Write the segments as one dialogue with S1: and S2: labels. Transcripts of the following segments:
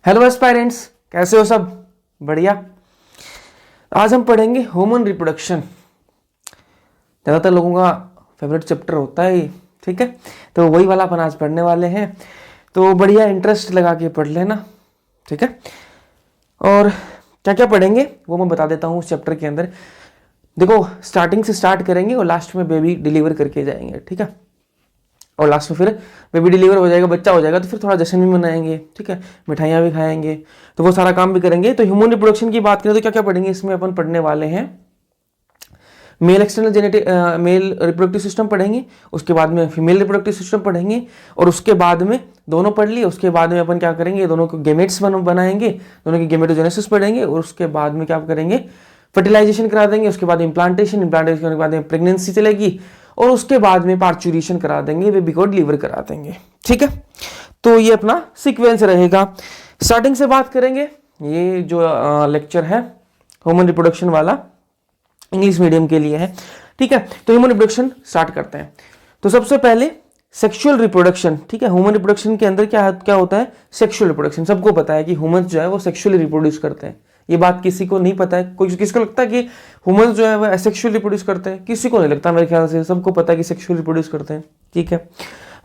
S1: Hello aspirants, कैसे हो सब? बढ़िया। आज हम पढ़ेंगे ह्यूमन रिप्रोडक्शन। ज़्यादातर लोगों का फेवरेट चैप्टर होता है ये, ठीक है। तो वही वाला अपन आज पढ़ने वाले हैं, तो बढ़िया इंटरेस्ट लगा के पढ़ लेना, ठीक है। और क्या क्या पढ़ेंगे वो मैं बता देता हूँ उस चैप्टर के अंदर। देखो, स्टार्टिंग से स्टार्ट करेंगे और लास्ट में बेबी डिलीवर करके जाएंगे, ठीक है। और लास्ट में फिर बेबी डिलीवर हो जाएगा, बच्चा हो जाएगा, तो फिर थोड़ा जश्न भी मनाएंगे, ठीक है, मिठाइयाँ भी खाएंगे, तो वो सारा काम भी करेंगे। तो ह्यूमन रिप्रोडक्शन की बात करें तो क्या क्या पढ़ेंगे इसमें? अपन पढ़ने वाले हैं male external genetic male reproductive system पढ़ेंगे, उसके बाद में फीमेल रिप्रोडक्टिव सिस्टम पढ़ेंगे, और उसके बाद में दोनों पढ़ लिए, उसके बाद में अपन क्या करेंगे, दोनों को गेमेट्स बनाएंगे, दोनों की गेमेटोजेनेसिस पढ़ेंगे, और उसके बाद में क्या करेंगे, फर्टिलाइजेशन करा देंगे, उसके बाद इम्प्लांटेशन के बाद में प्रेगनेंसी चलेगी, और उसके बाद में पार्चुरेशन करा देंगे, बेबी को डिलीवर करा देंगे, ठीक है। तो ये अपना सीक्वेंस रहेगा। स्टार्टिंग से बात करेंगे, ये जो लेक्चर है ह्यूमन रिप्रोडक्शन वाला इंग्लिश मीडियम के लिए है, ठीक है। तो ह्यूमन रिप्रोडक्शन स्टार्ट करते हैं। तो सबसे पहले सेक्सुअल रिप्रोडक्शन, ठीक है। ह्यूमन रिप्रोडक्शन के अंदर क्या होता है? Sexual reproduction. सबको पता है कि ह्यूमंस जो है वो सेक्सुअली रिप्रोड्यूस करते हैं, ये बात किसी को नहीं पता है। कोई किसको लगता है कि ह्यूमंस जो है वो एसेक्सुअली रिप्रोड्यूस करते हैं? किसी को नहीं लगता, मेरे ख्याल से सबको पता है कि सेक्सुअली रिप्रोड्यूस करते हैं, ठीक है।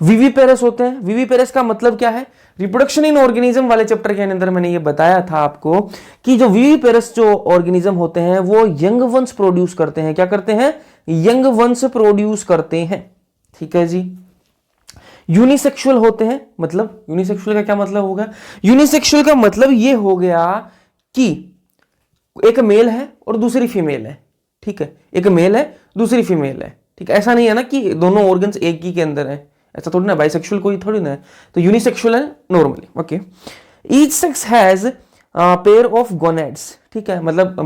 S1: विविपेरस होते हैं। विविपेरस का मतलब क्या है? रिप्रोडक्शन इन ऑर्गेनिज्म वाले चैप्टर के अंदर मैंने ये बताया था आपको कि जो विविपेरस जो ऑर्गेनिज्म होते हैं वो यंग वंस प्रोड्यूस करते हैं। क्या करते हैं? यंग वंस प्रोड्यूस करते हैं, ठीक है जी। यूनिसेक्सुअल होते हैं। मतलब यूनिसेक्सुअल का क्या मतलब होगा? यूनिसेक्सुअल का मतलब ये हो गया कि एक मेल है और दूसरी फीमेल है, ठीक है। एक मेल है, दूसरी फीमेल है, ठीक है। ऐसा नहीं है ना कि दोनों ऑर्गन्स एक ही के अंदर है, ऐसा थोड़ी ना। बाइसेक्सुअल कोई थोड़ी ना है। तो यूनिसेक्सुअल है normally, okay. Each sex has pair of gonads, ठीक है। मतलब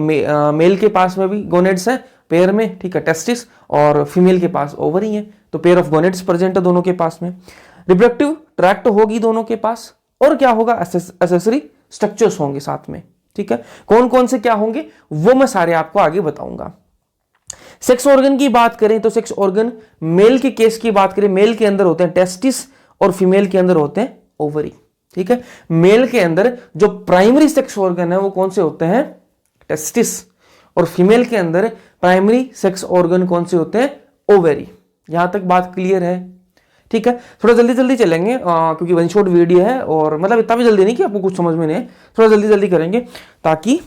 S1: मेल के पास में भी गोनेड्स है पेयर में, ठीक है, टेस्टिस, और फीमेल के पास ओवरी है, तो पेयर ऑफ गोनेड्स प्रेजेंट है दोनों के पास में। रिप्रोडक्टिव ट्रैक्ट होगी दोनों के पास, और क्या होगा? एसेसरी स्ट्रक्चर्स होंगे साथ में, ठीक है। कौन कौन से क्या होंगे वो मैं सारे आपको आगे बताऊंगा। सेक्स ऑर्गन की बात करें तो सेक्स ऑर्गन मेल के केस की बात करें, मेल के अंदर होते हैं टेस्टिस और फीमेल के अंदर होते हैं ओवरी, ठीक है। मेल के अंदर जो प्राइमरी सेक्स ऑर्गन है वो कौन से होते हैं? टेस्टिस। और फीमेल के अंदर प्राइमरी सेक्स ऑर्गन कौन से होते हैं? ओवरी। यहां तक बात क्लियर है, ठीक है। थोड़ा जल्दी जल्दी चलेंगे क्योंकि वन शॉट वीडियो है, और मतलब इतना भी जल्दी नहीं कि आपको कुछ समझ में नहीं है, थोड़ा जल्दी जल्दी करेंगे ताकि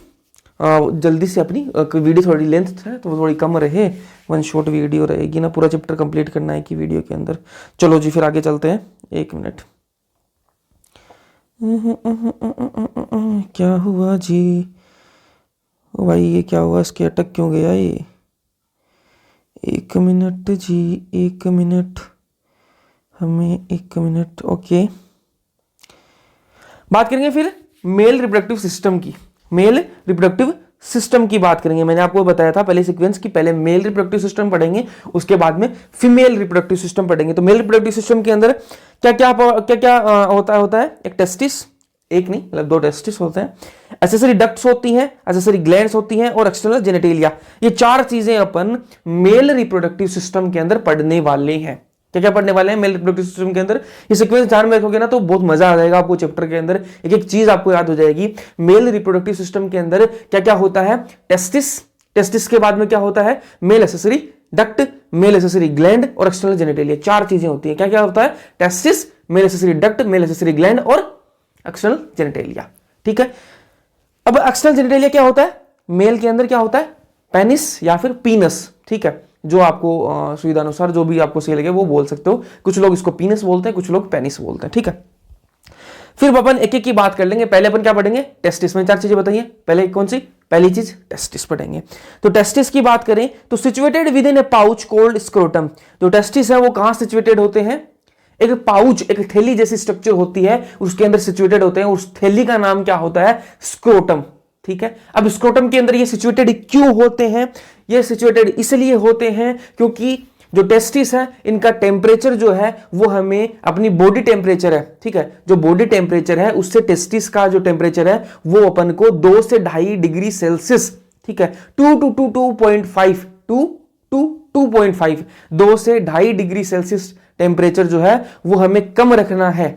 S1: जल्दी से अपनी वीडियो थोड़ी लेंथ है तो थोड़ी कम रहे। वन शॉट वीडियो रहेगी ना, पूरा चैप्टर कंप्लीट करना है कि वीडियो के अंदर। चलो जी, फिर आगे चलते हैं। एक मिनट। क्या हुआ जी? ओ भाई, ये क्या हुआ? इसके अटक क्यों गया ये? एक मिनट जी, एक मिनट, हमें एक मिनट, ओके। बात करेंगे फिर मेल रिप्रोडक्टिव सिस्टम की। मेल रिप्रोडक्टिव सिस्टम की बात करेंगे। मैंने आपको बताया था पहले सीक्वेंस की, पहले मेल रिप्रोडक्टिव सिस्टम पढ़ेंगे, उसके बाद में फीमेल रिप्रोडक्टिव सिस्टम पढ़ेंगे। तो मेल रिप्रोडक्टिव सिस्टम के अंदर क्या क्या होता है? एक टेस्टिस, एक नहीं मतलब 2 टेस्टिस होते हैं, एसेसरी डक्ट्स होती हैं, एसेसरी ग्लैंड्स होती हैं, और एक्सटर्नल जेनेटेलिया। ये 4 चीजें अपन मेल रिप्रोडक्टिव सिस्टम के अंदर पढ़ने वाले हैं। क्या क्या पढ़ने वाले हैं मेल रिप्रोडक्टिव सिस्टम के अंदर? ये सीक्वेंस ध्यान में रखोगे ना तो बहुत मजा आ जाएगा आपको चैप्टर के अंदर। एक एक चीज आपको याद हो जाएगी। मेल रिप्रोडक्टिव सिस्टम के अंदर क्या क्या होता है? टेस्टिस, टेस्टिस के बाद में क्या होता है? Male accessory duct, male accessory gland, और एक्सटर्नल जेनेटेलिया। 4 चीजें होती हैं। क्या क्या होता है? Testis, male accessory duct, male accessory gland, और एक्सटर्नल जेनेटेलिया, ठीक है। अब एक्सटर्नल जेनेटेलिया क्या होता है? मेल के अंदर क्या होता है? पेनिस या फिर पीनस, ठीक है। जो आपको सुविधा अनुसार जो भी आपको सही लगे वो बोल सकते हो। कुछ लोग इसको पीनस बोलते हैं, कुछ लोग पेनिस बोलते हैं, ठीक है। फिर अपन एक एक की बात कर लेंगे। पहले अपन क्या पढ़ेंगे? टेस्टिस में 4 चीजें बताइए। पहले कौन सी? पहली चीज टेस्टिस पढ़ेंगे। तो टेस्टिस की बात करें तो situated with in A pouch called scrotum. जो टेस्टिस है वो कहां सिचुएटेड होते हैं? एक पाउच, एक थैली जैसी स्ट्रक्चर होती है, उसके अंदर सिचुएटेड होते हैं। उस थैली का नाम क्या होता है? स्क्रोटम, ठीक है। अब स्क्रोटम के अंदर ये सिचुएटेड क्यों होते हैं? ये सिचुएटेड इसलिए होते हैं क्योंकि जो टेस्टिस है इनका टेम्परेचर जो है वो हमें अपनी बॉडी टेम्परेचर है, ठीक है, जो बॉडी टेम्परेचर है उससे टेस्टिस का जो टेम्परेचर है वो अपन को 2 से 2.5 डिग्री सेल्सियस, ठीक है, 2 से 2.5 डिग्री सेल्सियस टेम्परेचर जो है वो हमें कम रखना है।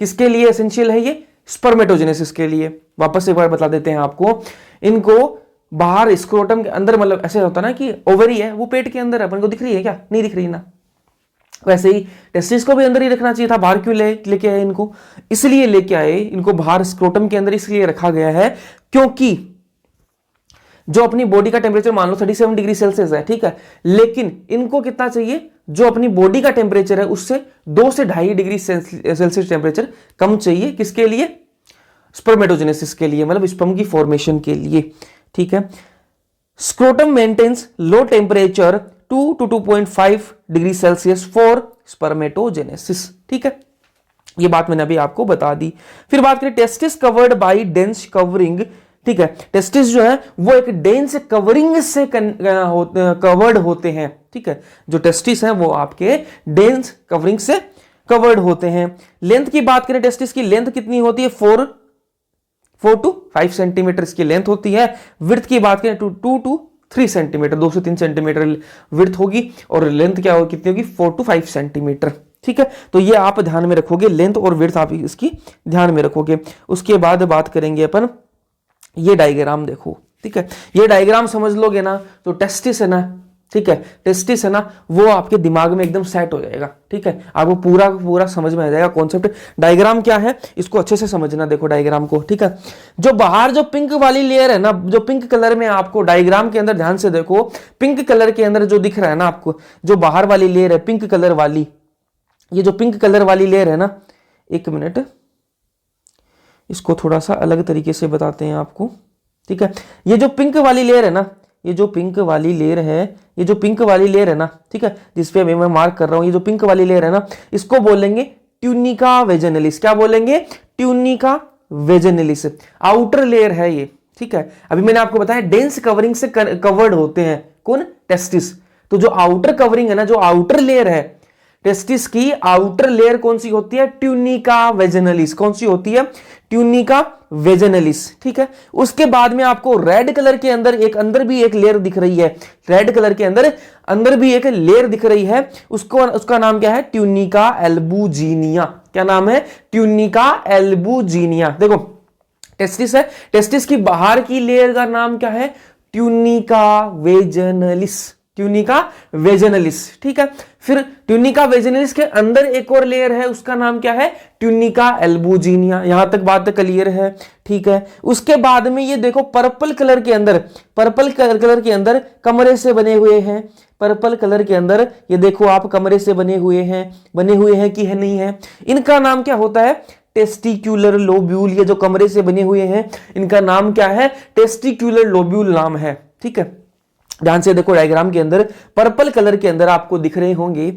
S1: किसके लिए एसेंशियल है ये? स्पर्मेटोजेनेसिस के लिए। वापस एक बार बता देते हैं आपको, इनको बाहर स्क्रोटम के अंदर, मतलब ऐसे होता ना कि ओवरी है वो पेट के अंदर है, अपन को दिख रही है क्या? नहीं दिख रही ना। वैसे ही टेस्टिस को भी अंदर ही रखना चाहिए था, बाहर क्यों लेके आए इनको? इसलिए लेके आए इनको बाहर स्क्रोटम के अंदर, इसलिए रखा गया है क्योंकि जो अपनी बॉडी का टेम्परेचर मान लो 37 डिग्री सेल्सियस है, ठीक है, लेकिन इनको कितना चाहिए? जो अपनी बॉडी का टेम्परेचर है उससे 2 से 2.5 डिग्री सेल्सियस टेम्परेचर कम चाहिए। किसके लिए? स्पर्मेटोजेनेसिस के लिए, मतलब स्पर्म की फॉर्मेशन के लिए, ठीक है। Scrotum maintains low temperature 2 to 2.5 degree Celsius for spermatogenesis, ठीक है। ये बात मैंने अभी आपको बता दी। फिर बात करें testis covered by dense covering, ठीक है। टेस्टिस जो है वो एक डेंस कवरिंग से कवर्ड होते हैं, ठीक है। जो टेस्टिस हैं वो आपके डेंस कवरिंग से कवर्ड होते हैं। लेंथ की बात करें, टेस्टिस की लेंथ कितनी होती है? 4 to 5 सेंटीमीटर इसकी लेंथ होती है। विड्थ की बात करें 2 to 3 सेंटीमीटर, 2 से 3 सेंटीमीटर विड्थ होगी, और लेंथ क्या होगी, कितनी होगी? 4 to 5 सेंटीमीटर, ठीक है। तो ये आप ध्यान में रखोगे, लेंथ और विड्थ आप इसकी ध्यान में रखोगे। उसके बाद बात करेंगे अपन, ये डायग्राम देखो, ठीक है। ये डायग्राम समझ लोगे ना तो टेस्टिस है ना, ठीक है, टेस्टिस है ना, वो आपके दिमाग में एकदम सेट हो जाएगा, ठीक है। आपको पूरा पूरा समझ में आ जाएगा कॉन्सेप्ट। डायग्राम क्या है इसको अच्छे से समझना, देखो डायग्राम को, ठीक है। जो बाहर जो पिंक वाली लेयर है ना, जो पिंक कलर में आपको डायग्राम के अंदर ध्यान से देखो, पिंक कलर के अंदर जो दिख रहा है ना आपको, जो बाहर वाली लेयर है पिंक कलर वाली, ये जो पिंक कलर वाली लेयर है ना, एक मिनट इसको थोड़ा सा अलग तरीके से बताते हैं आपको, ठीक है। ये जो पिंक वाली लेयर है ना, ये जो पिंक वाली लेयर है, ये जो पिंक वाली लेयर है ना, ठीक है, जिसपे अभी मैं मार्क कर रहा हूं, ये जो पिंक वाली लेयर है ना, इसको बोलेंगे ट्यूनिका वेजिनलिस। क्या बोलेंगे? ट्यूनिका वेजिनलिस। आउटर लेयर है ये, ठीक है। अभी मैंने आपको बताया डेंस कवरिंग से कवर्ड होते हैं कौन? टेस्टिस। तो जो आउटर कवरिंग है ना, जो आउटर लेयर है टेस्टिस की, आउटर लेयर कौन सी होती है? ट्यूनिका वेजिनलिस। कौन सी होती है? ट्यूनिका वेजिनलिस, ठीक है। उसके बाद में आपको रेड कलर के अंदर अंदर भी एक लेयर दिख रही है, रेड कलर के अंदर भी एक लेयर दिख रही है, उसका नाम क्या है? Tunica albuginea. क्या नाम है? Tunica albuginea. देखो टेस्टिस है, टेस्टिस की बाहर की लेयर का नाम क्या है? ट्यूनिका वेजिनलिस। ट्यूनिका वेजिनलिस, ठीक है। फिर ट्यूनिका वेजिनलिस के अंदर एक और लेयर है, उसका नाम क्या है? Tunica albuginea. यहां तक बात क्लियर है, ठीक है। उसके बाद में ये देखो पर्पल कलर के अंदर, पर्पल कलर के अंदर कमरे से बने हुए हैं, पर्पल कलर के अंदर ये देखो आप कमरे से बने हुए हैं कि है नहीं है? इनका नाम क्या होता है? Testicular lobule. ये जो कमरे से बने हुए हैं इनका नाम क्या है? टेस्टिक्यूलर लोब्यूल नाम है, ठीक है। ध्यान से देखो डायग्राम के अंदर पर्पल कलर के अंदर आपको दिख रहे होंगे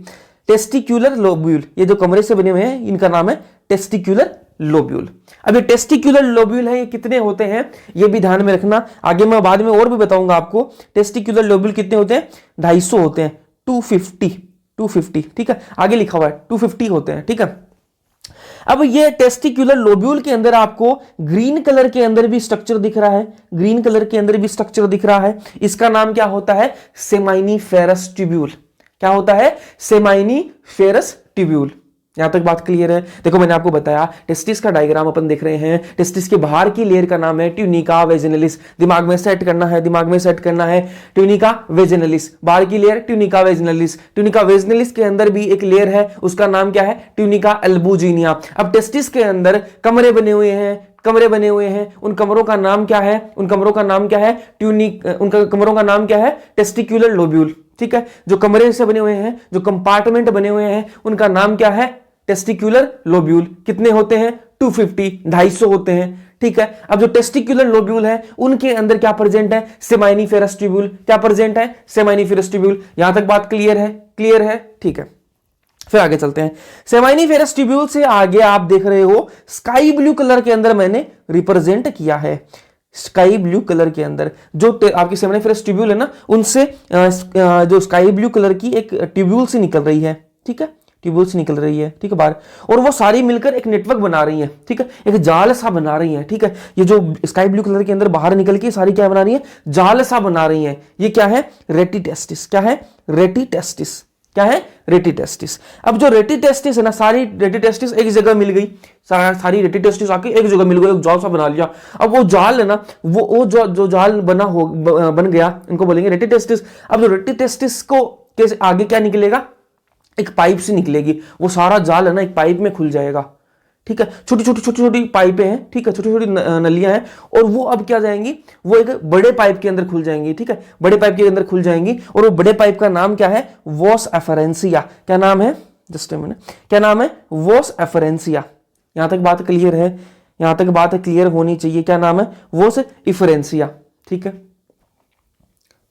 S1: टेस्टिक्यूलर लोब्यूल। ये जो कमरे से बने हुए हैं इनका नाम है टेस्टिक्यूलर लोब्यूल। अब ये टेस्टिक्यूलर लोब्यूल है, ये कितने होते हैं ये भी ध्यान में रखना, आगे मैं बाद में और भी बताऊंगा आपको। टेस्टिक्यूलर लोब्यूल कितने होते हैं? 250 होते हैं, 250, ठीक है। आगे लिखा हुआ है 250 होते हैं, ठीक है। अब ये टेस्टिक्यूलर लोब्यूल के अंदर आपको ग्रीन कलर के अंदर भी स्ट्रक्चर दिख रहा है, ग्रीन कलर के अंदर भी स्ट्रक्चर दिख रहा है। इसका नाम क्या होता है? सेमाइनिफेरस ट्यूब्यूल। क्या होता है? सेमाइनिफेरस ट्यूब्यूल। यहां तक बात क्लियर है? देखो मैंने आपको बताया टेस्टिस का डायग्राम अपन देख रहे हैं, टेस्टिस के बाहर की लेयर का नाम है ट्यूनिका वेजिनलिस। दिमाग में सेट करना है, दिमाग में सेट करना है ट्यूनिका वेजिनलिस। बाहर की लेयर ट्यूनिका वेजिनलिस, ट्यूनिका वेजिनलिस के अंदर भी एक लेयर है, उसका नाम क्या है? Tunica albuginea. अब टेस्टिस के अंदर कमरे बने हुए हैं, उन कमरों का नाम क्या है? उन कमरों का नाम क्या है? उनका कमरों का नाम क्या है? टेस्टिक्यूलर लोब्यूल, ठीक है। जो कमरे से बने हुए हैं, जो कंपार्टमेंट बने हुए हैं, उनका नाम क्या है? Testicular lobule. कितने होते हैं? 250 होते हैं, ठीक है। अब जो टेस्टिक्यूलर लोब्यूल है उनके अंदर क्या प्रेजेंट है? सेमाइनिफेरस ट्यूब्यूल। क्या प्रेजेंट है? सेमाइनिफेरस ट्यूब्यूल। यहां तक बात क्लियर है, ठीक है। फिर आगे चलते हैं। सेमाइनिफेरस ट्यूब्यूल से आगे आप देख रहे हो स्काई ब्लू कलर के अंदर मैंने रिप्रेजेंट किया है, स्काई ब्लू कलर के अंदर जो आपकी सेमाइनिफेरस ट्यूब्यूल है ना, उनसे जो स्काई ब्लू कलर की एक ट्यूब्यूल से निकल रही है, ठीक है, ट्यूब्यूल से निकल रही है, ठीक है बाहर, और वो सारी मिलकर एक नेटवर्क बना रही है, ठीक है, एक जाल सा बना रही है, ठीक है। ये जो स्काई ब्लू कलर के अंदर बाहर निकल के सारी क्या बना रही है? जाल सा बना रही है। ये क्या है? रेटिटेस्टिस। क्या है? रेटिटेस्टिस, क्या है, रेटिटेस्टिस। अब जो रेटिटेस्टिस है ना, सारी रेटिटेस्टिस एक जगह मिल गई, सारी रेटिटेस्टिस आके एक जगह मिल गई, एक जाल सा बना लिया। अब वो जाल है ना, वो जो जाल बन गया, इनको बोलेंगे रेटिटेस्टिस। अब जो रेटिटेस्टिस को कैसे आगे क्या निकलेगा, एक पाइप से निकलेगी, वो सारा जाल है ना एक पाइप में खुल जाएगा, ठीक है। छोटी छोटी पाइपें हैं, ठीक है, छोटी छोटी नलियां हैं, और वो अब क्या जाएंगी, वो एक बड़े पाइप के अंदर खुल जाएंगी, ठीक है, बड़े पाइप के अंदर खुल जाएंगी। और वो बड़े पाइप का नाम क्या है, वॉस एफरेंसिया। क्या नाम है, जस्ट अ मिनट, क्या नाम है, वॉस एफरेंसिया। यहां तक बात क्लियर है, यहां तक बात क्लियर होनी चाहिए। क्या नाम है, वॉस एफरेंसिया, ठीक है।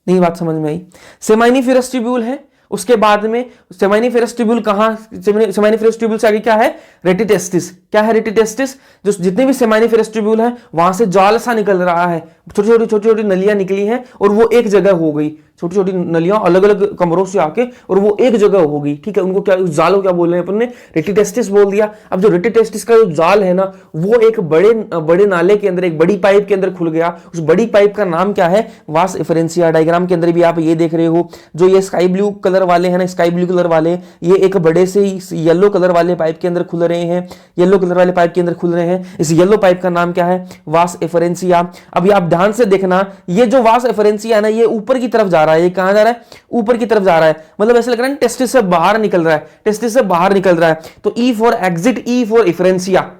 S1: नहीं बात समझ में आई। सेमाइनिफेरस ट्यूब्यूल है, उसके बाद में सेमाइनिफेरस ट्यूब्यूल कहां, सेमाइनिफेरस ट्यूब्यूल से आगे क्या है, रेटिटेस्टिस। क्या है रेटिटेस्टिस, जो जितने भी सेमाइनिफेरस ट्यूब्यूल है वहां से जाल सा निकल रहा है, छोटी छोटी नलियां निकली हैं और वो एक जगह हो गई, छोटी छोटी नलियां अलग अलग कमरों से आके और वो एक जगह हो गई, ठीक है। उनको क्या, उस जाल को क्या बोल रहे हैं अपन ने, रेटिटेस्टिस बोल दिया। अब जो रेटिटेस्टिस का जो जाल है ना, वो एक बड़े नाले के अंदर, एक बड़ी पाइप के अंदर खुल गया। उस बड़ी पाइप का नाम क्या है, वास एफरेंसिया। डायग्राम के अंदर भी आप ये देख रहे हो, जो ये स्काई ब्लू कलर वाले हैं ना, स्काई ब्लू कलर वाले, ये एक बड़े से येलो कलर वाले पाइप के अंदर खुल रहे हैं, येलो कलर वाले पाइप के अंदर खुल रहे हैं। इस येलो पाइप का नाम क्या है, वास एफरेंसिया। अभी आप ध्यान से देखना, ये जो वास एफरेंसिया है ना, ये ऊपर की तरफ जा रहा है। ये कहां जा रहा है, ऊपर की तरफ जा रहा है, मतलब ऐसा लग रहा है टेस्टिस से बाहर निकल रहा है, टेस्टिस से बाहर निकल रहा है। तो E for exit, E for एफरेंसिया,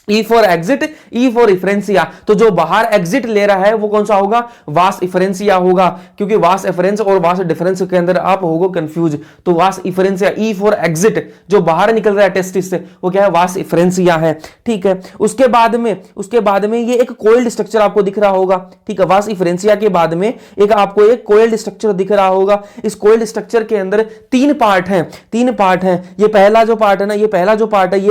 S1: E for exit, E for efferentia. तो जो बाहर एग्जिट ले रहा है वो कौन सा होगा, वास इफरेंसिया होगा, क्योंकि वास इफरेंस और वास डिफरेंस के अंदर आप होगो कंफ्यूज। तो वास इफरेंसिया, ई फॉर एग्जिट, जो बाहर निकल रहा है टेस्टिस से, वो क्या है, वास इफरेंसिया है, ठीक है। उसके बाद में ये एक कोइल्ड स्ट्रक्चर आपको दिख रहा होगा, ठीक है। वास इफरेंसिया के बाद में एक आपको एक कोइल्ड स्ट्रक्चर दिख रहा होगा। इस कोइल्ड स्ट्रक्चर के अंदर तीन पार्ट हैं। ये पहला जो पार्ट है ना, ये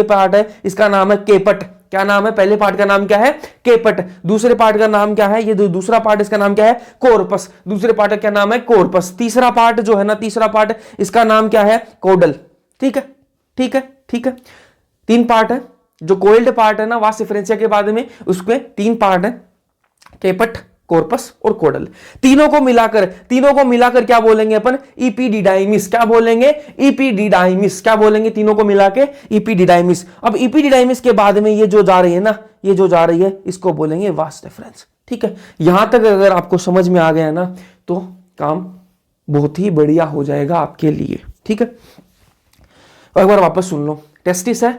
S1: पार्ट है, इसका नाम है केपट। क्या नाम है, पहले पार्ट का नाम क्या है, केपट। दूसरे पार्ट का नाम क्या है, ये दूसरा पार्ट, इसका नाम क्या है, कोर्पस। दूसरे पार्ट का क्या नाम है, कोर्पस। तीसरा पार्ट जो है ना, तीसरा पार्ट, इसका नाम क्या है, कोडल, ठीक है। तीन पार्ट है, जो कोइल्ड पार्ट है ना वास डिफरेंशिया के बाद में, उसके तीन पार्ट है, केपट, कोर्पस और कोडल। तीनों को मिलाकर क्या बोलेंगे अपन, इपीडिडाइमिस। क्या बोलेंगे, इपीडिडाइमिस। क्या बोलेंगे, तीनों को मिला के इपीडिडाइमिस। अब इपीडिडाइमिस के बाद में ये जो जा रही है ना, ये जो जा रही है, इसको बोलेंगे वास डिफरेंस, ठीक है। यहां तक अगर आपको समझ में आ गया ना, तो काम बहुत ही बढ़िया हो जाएगा आपके लिए, ठीक है। एक बार वापस सुन लो, टेस्टिस है,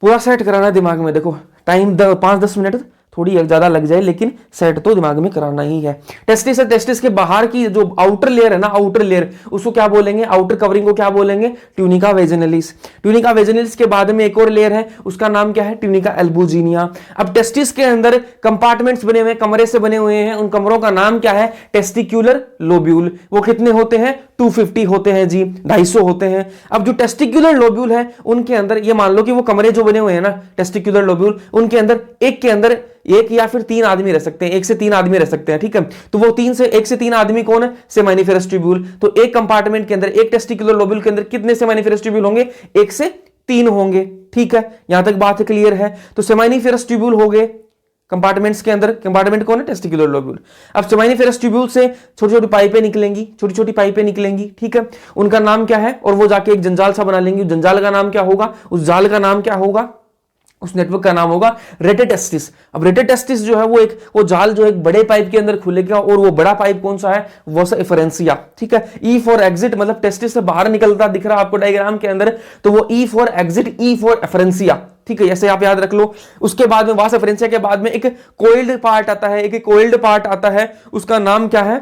S1: पूरा सेट कराना दिमाग में। देखो टाइम 5-10 मिनट थोड़ी ज्यादा लग जाए, लेकिन सेट तो दिमाग में कराना ही है। टेस्टिस है, टेस्टिस के बाहर की जो आउटर लेयर है ना, आउटर लेयर, उसको क्या बोलेंगे, आउटर कवरिंग को क्या बोलेंगे, ट्यूनिका वेजिनलिस। ट्यूनिका वेजिनलिस के बाद में एक और लेयर है, उसका नाम क्या है, ट्यूनिका एल्बुजिनिया। अब टेस्टिस के अंदर कंपार्टमेंट्स बने हुए, कमरे से बने हुए हैं, उन कमरों का नाम क्या है, टेस्टिक्यूलर लोब्यूल। वो कितने होते हैं, 250 होते हैं जी, 250 होते हैं। अब जो टेस्टिक्यूलर लोब्यूल है, उनके अंदर ये मान लो कि वो कमरे जो बने हुए हैं ना, टेस्टिक्यूलर लोब्यूल, उनके अंदर एक के अंदर एक या फिर 3 आदमी रह सकते हैं, 1 से 3 आदमी रह सकते हैं, ठीक है। तो वो 1 से 3 आदमी कौन है, सेमाइनिफेरस ट्यूब्यूल। तो एक कंपार्टमेंट के अंदर, एक टेस्टिकुलर लोब्यूल के अंदर कितने सेमाइनिफेरस ट्यूब्यूल होंगे, 1 से 3 होंगे, ठीक है। यहां तक बात क्लियर है। तो सेमाइनिफेरस ट्यूब्यूल हो गए कंपार्टमेंट्स के अंदर, कंपार्टमेंट कौन है, टेस्टिकुलर लोब्यूल। अब सेमाइनिफेरस ट्यूब्यूल से छोटी छोटी पाइपें निकलेंगी, ठीक है। उनका नाम क्या है, और वो जाके एक जंजाल सा बना लेंगी। जंजाल का नाम क्या होगा, उस जाल का नाम क्या होगा, उस नेटवर्क का नाम होगा रेटिटेस्टिस। अब रेटिटेस्टिस जो है वो जाल जो एक बड़े पाइप के अंदर खुलेगा, और वो बड़ा पाइप कौन सा है, वॉस एफरेंसिया, ठीक है। ई फॉर एग्जिट, मतलब टेस्टिस से बाहर निकलता दिख रहा है आपको डायग्राम के अंदर, तो वो E for exit, E for एफरेंसिया, ठीक है। ऐसे आप याद रख लो। उसके बाद में वास एफरेंसिया के बाद में एक कोइल्ड पार्ट आता है, उसका नाम क्या है,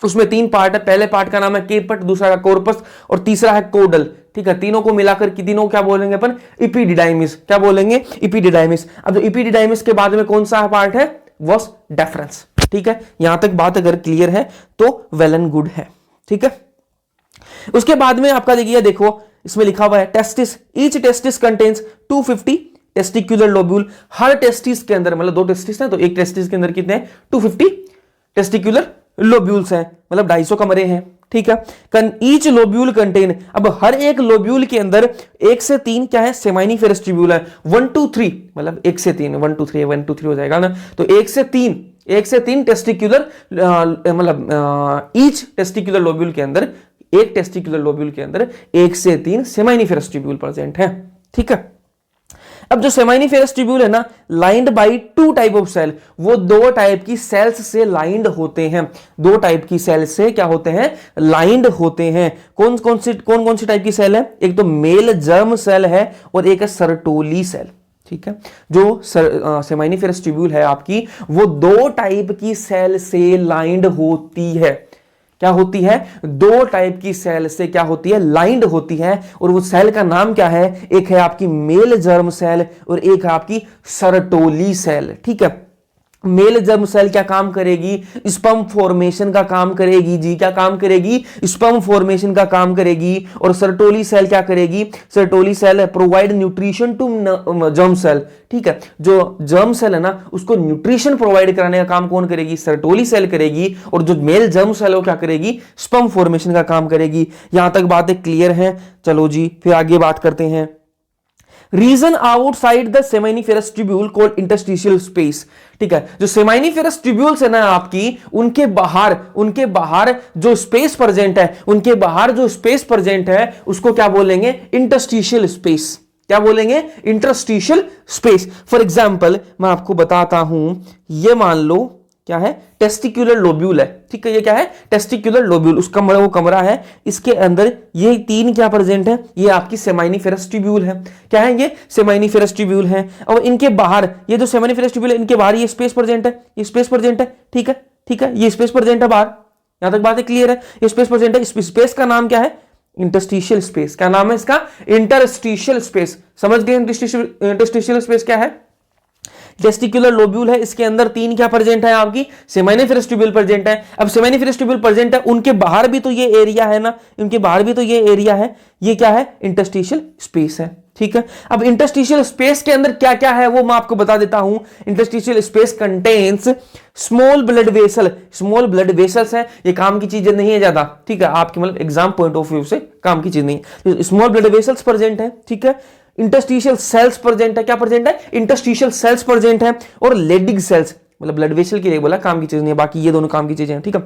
S1: उसमें 3 पार्ट है। पहले पार्ट का नाम है केपट, दूसरा है कोर्पस और तीसरा है कोडल, ठीक है। तीनों को मिलाकर तीनों क्या बोलेंगे अपन, इपीडिडाइमिस। क्या बोलेंगे, इपीडिडाइमिस। अब जो इपीडिडाइमिस के बाद में कौन सा पार्ट है, वास डिफरेंस, ठीक है। यहां तक बात अगर क्लियर है तो वेल एंड गुड है, ठीक है। उसके बाद में आपका देखिए, देखो इसमें लिखा हुआ है testis, each testis contains 250 testicular lobule. हर टेस्टिस के अंदर, मतलब 2 टेस्टिस है तो एक टेस्टिस के अंदर कितने हैं, 250 टेस्टिक्यूलर लोब्यूल्स हैं, मतलब 250 कमरे हैं, ठीक है। ईच लोब्यूल कंटेन, अब हर एक लोब्यूल के अंदर 1 से 3 क्या है, सेमाइनिफेरस ट्यूब्यूल है। 1 2 3 मतलब 1 से 3, 1 2 3 हो जाएगा ना। तो 1 से 3 टेस्टिक्यूलर, मतलब ईच टेस्टिक्यूलर लोब्यूल के अंदर एक टेस्टिकुलर लोब्यूल के अंदर 1 से 3 सेमाइनिफेरस ट्यूब्यूल प्रेजेंट है। ठीक है, अब जो सेमाइनिफेरस ट्यूब्यूल है ना, lined by 2 type of cell, वो 2 टाइप की सेल्स से लाइंड होते हैं। 2 टाइप की सेल से क्या होते हैं, लाइंड होते हैं। कौन कौन सी टाइप की सेल है, एक तो मेल जर्म सेल है और एक है सर्टोली सेल। ठीक है, जो सेमाइनिफेरस ट्यूब्यूल है आपकी, वो 2 टाइप की सेल से लाइंड होती है। क्या होती है, 2 टाइप की सेल से क्या होती है, लाइंड होती है। और वो सेल का नाम क्या है, एक है आपकी मेल जर्म सेल और एक है आपकी सर्टोली सेल। ठीक है, मेल जर्म सेल क्या काम करेगी, स्पर्म फॉर्मेशन का काम करेगी जी, क्या काम करेगी, स्पर्म फॉर्मेशन का काम करेगी। और सर्टोली सेल क्या करेगी, Sertoli cell provide nutrition to germ cell. ठीक है, जो जर्म सेल है ना, उसको न्यूट्रिशन प्रोवाइड कराने का काम कौन करेगी, सर्टोली सेल करेगी। और जो मेल जर्म सेल है वो क्या करेगी, स्पर्म फॉर्मेशन का काम करेगी। यहां तक बातें क्लियर है। चलो जी, फिर आगे बात करते हैं। Region outside the seminiferous tubule called interstitial space. ठीक है, जो सेमाइनिफेरस ट्यूब्यूल्स है ना आपकी, उनके बाहर जो स्पेस प्रेजेंट है, उनके बाहर जो स्पेस प्रेजेंट है उसको क्या बोलेंगे, इंटरस्टिशियल स्पेस। क्या बोलेंगे, इंटरस्टिशियल स्पेस। फॉर एग्जाम्पल मैं आपको बताता हूं, ये मान लो क्या है, टेस्टिकुलर लोब्यूल है। ठीक है, ये क्या है, टेस्टिकुलर लोब्यूल, उसका वो कमरा है, इसके अंदर ये 3 क्या प्रेजेंट है, ये आपकी सेमाइनिफेरस ट्यूब्यूल है। क्या है, ये सेमाइनिफेरस ट्यूब्यूल है। और इनके बाहर ये जो सेमाइनिफेरस ट्यूब्यूल है, इनके बाहर ये स्पेस प्रेजेंट है, ये स्पेस प्रेजेंट है। ठीक है, ठीक है, ये स्पेस प्रेजेंट है बाहर। यहां तक बातें क्लियर है, ये स्पेस प्रेजेंट है। इस स्पेस का नाम क्या है, इंटरस्टिशियल स्पेस। क्या नाम है इसका, इंटरस्टिशियल स्पेस। समझ गए इंटरस्टिशियल स्पेस क्या है, टेस्टिकुलर लोब्यूल है, इसके अंदर 3 क्या प्रेजेंट है आपकी, सेमाइनिफेरस ट्यूब्यूल प्रेजेंट है। अब सेमाइनिफेरस ट्यूब्यूल प्रेजेंट है, उनके बाहर भी तो ये एरिया है ना, उनके बाहर भी तो ये एरिया है, ये क्या है, इंटरस्टिशियल स्पेस है। ठीक है, अब इंटरस्टिशियल स्पेस के अंदर क्या क्या है वो मैं आपको बता देता हूं। Interstitial space contains small blood vessel, small blood vessels है, ये काम की चीज नहीं है ज्यादा। ठीक है, आपके मतलब एग्जाम पॉइंट ऑफ व्यू से काम की चीज नहीं, स्मॉल ब्लड वेसल्स प्रेजेंट है। ठीक है, इंटरस्टिशियल सेल्स प्रेजेंट है, क्या प्रेजेंट है, इंटरस्टिशियल सेल्स प्रेजेंट है। और लेडिग सेल्स, मतलब ब्लड वेसल के लिए बोला, काम की चीज नहीं है, बाकी ये दोनों काम की चीजें हैं। ठीक है,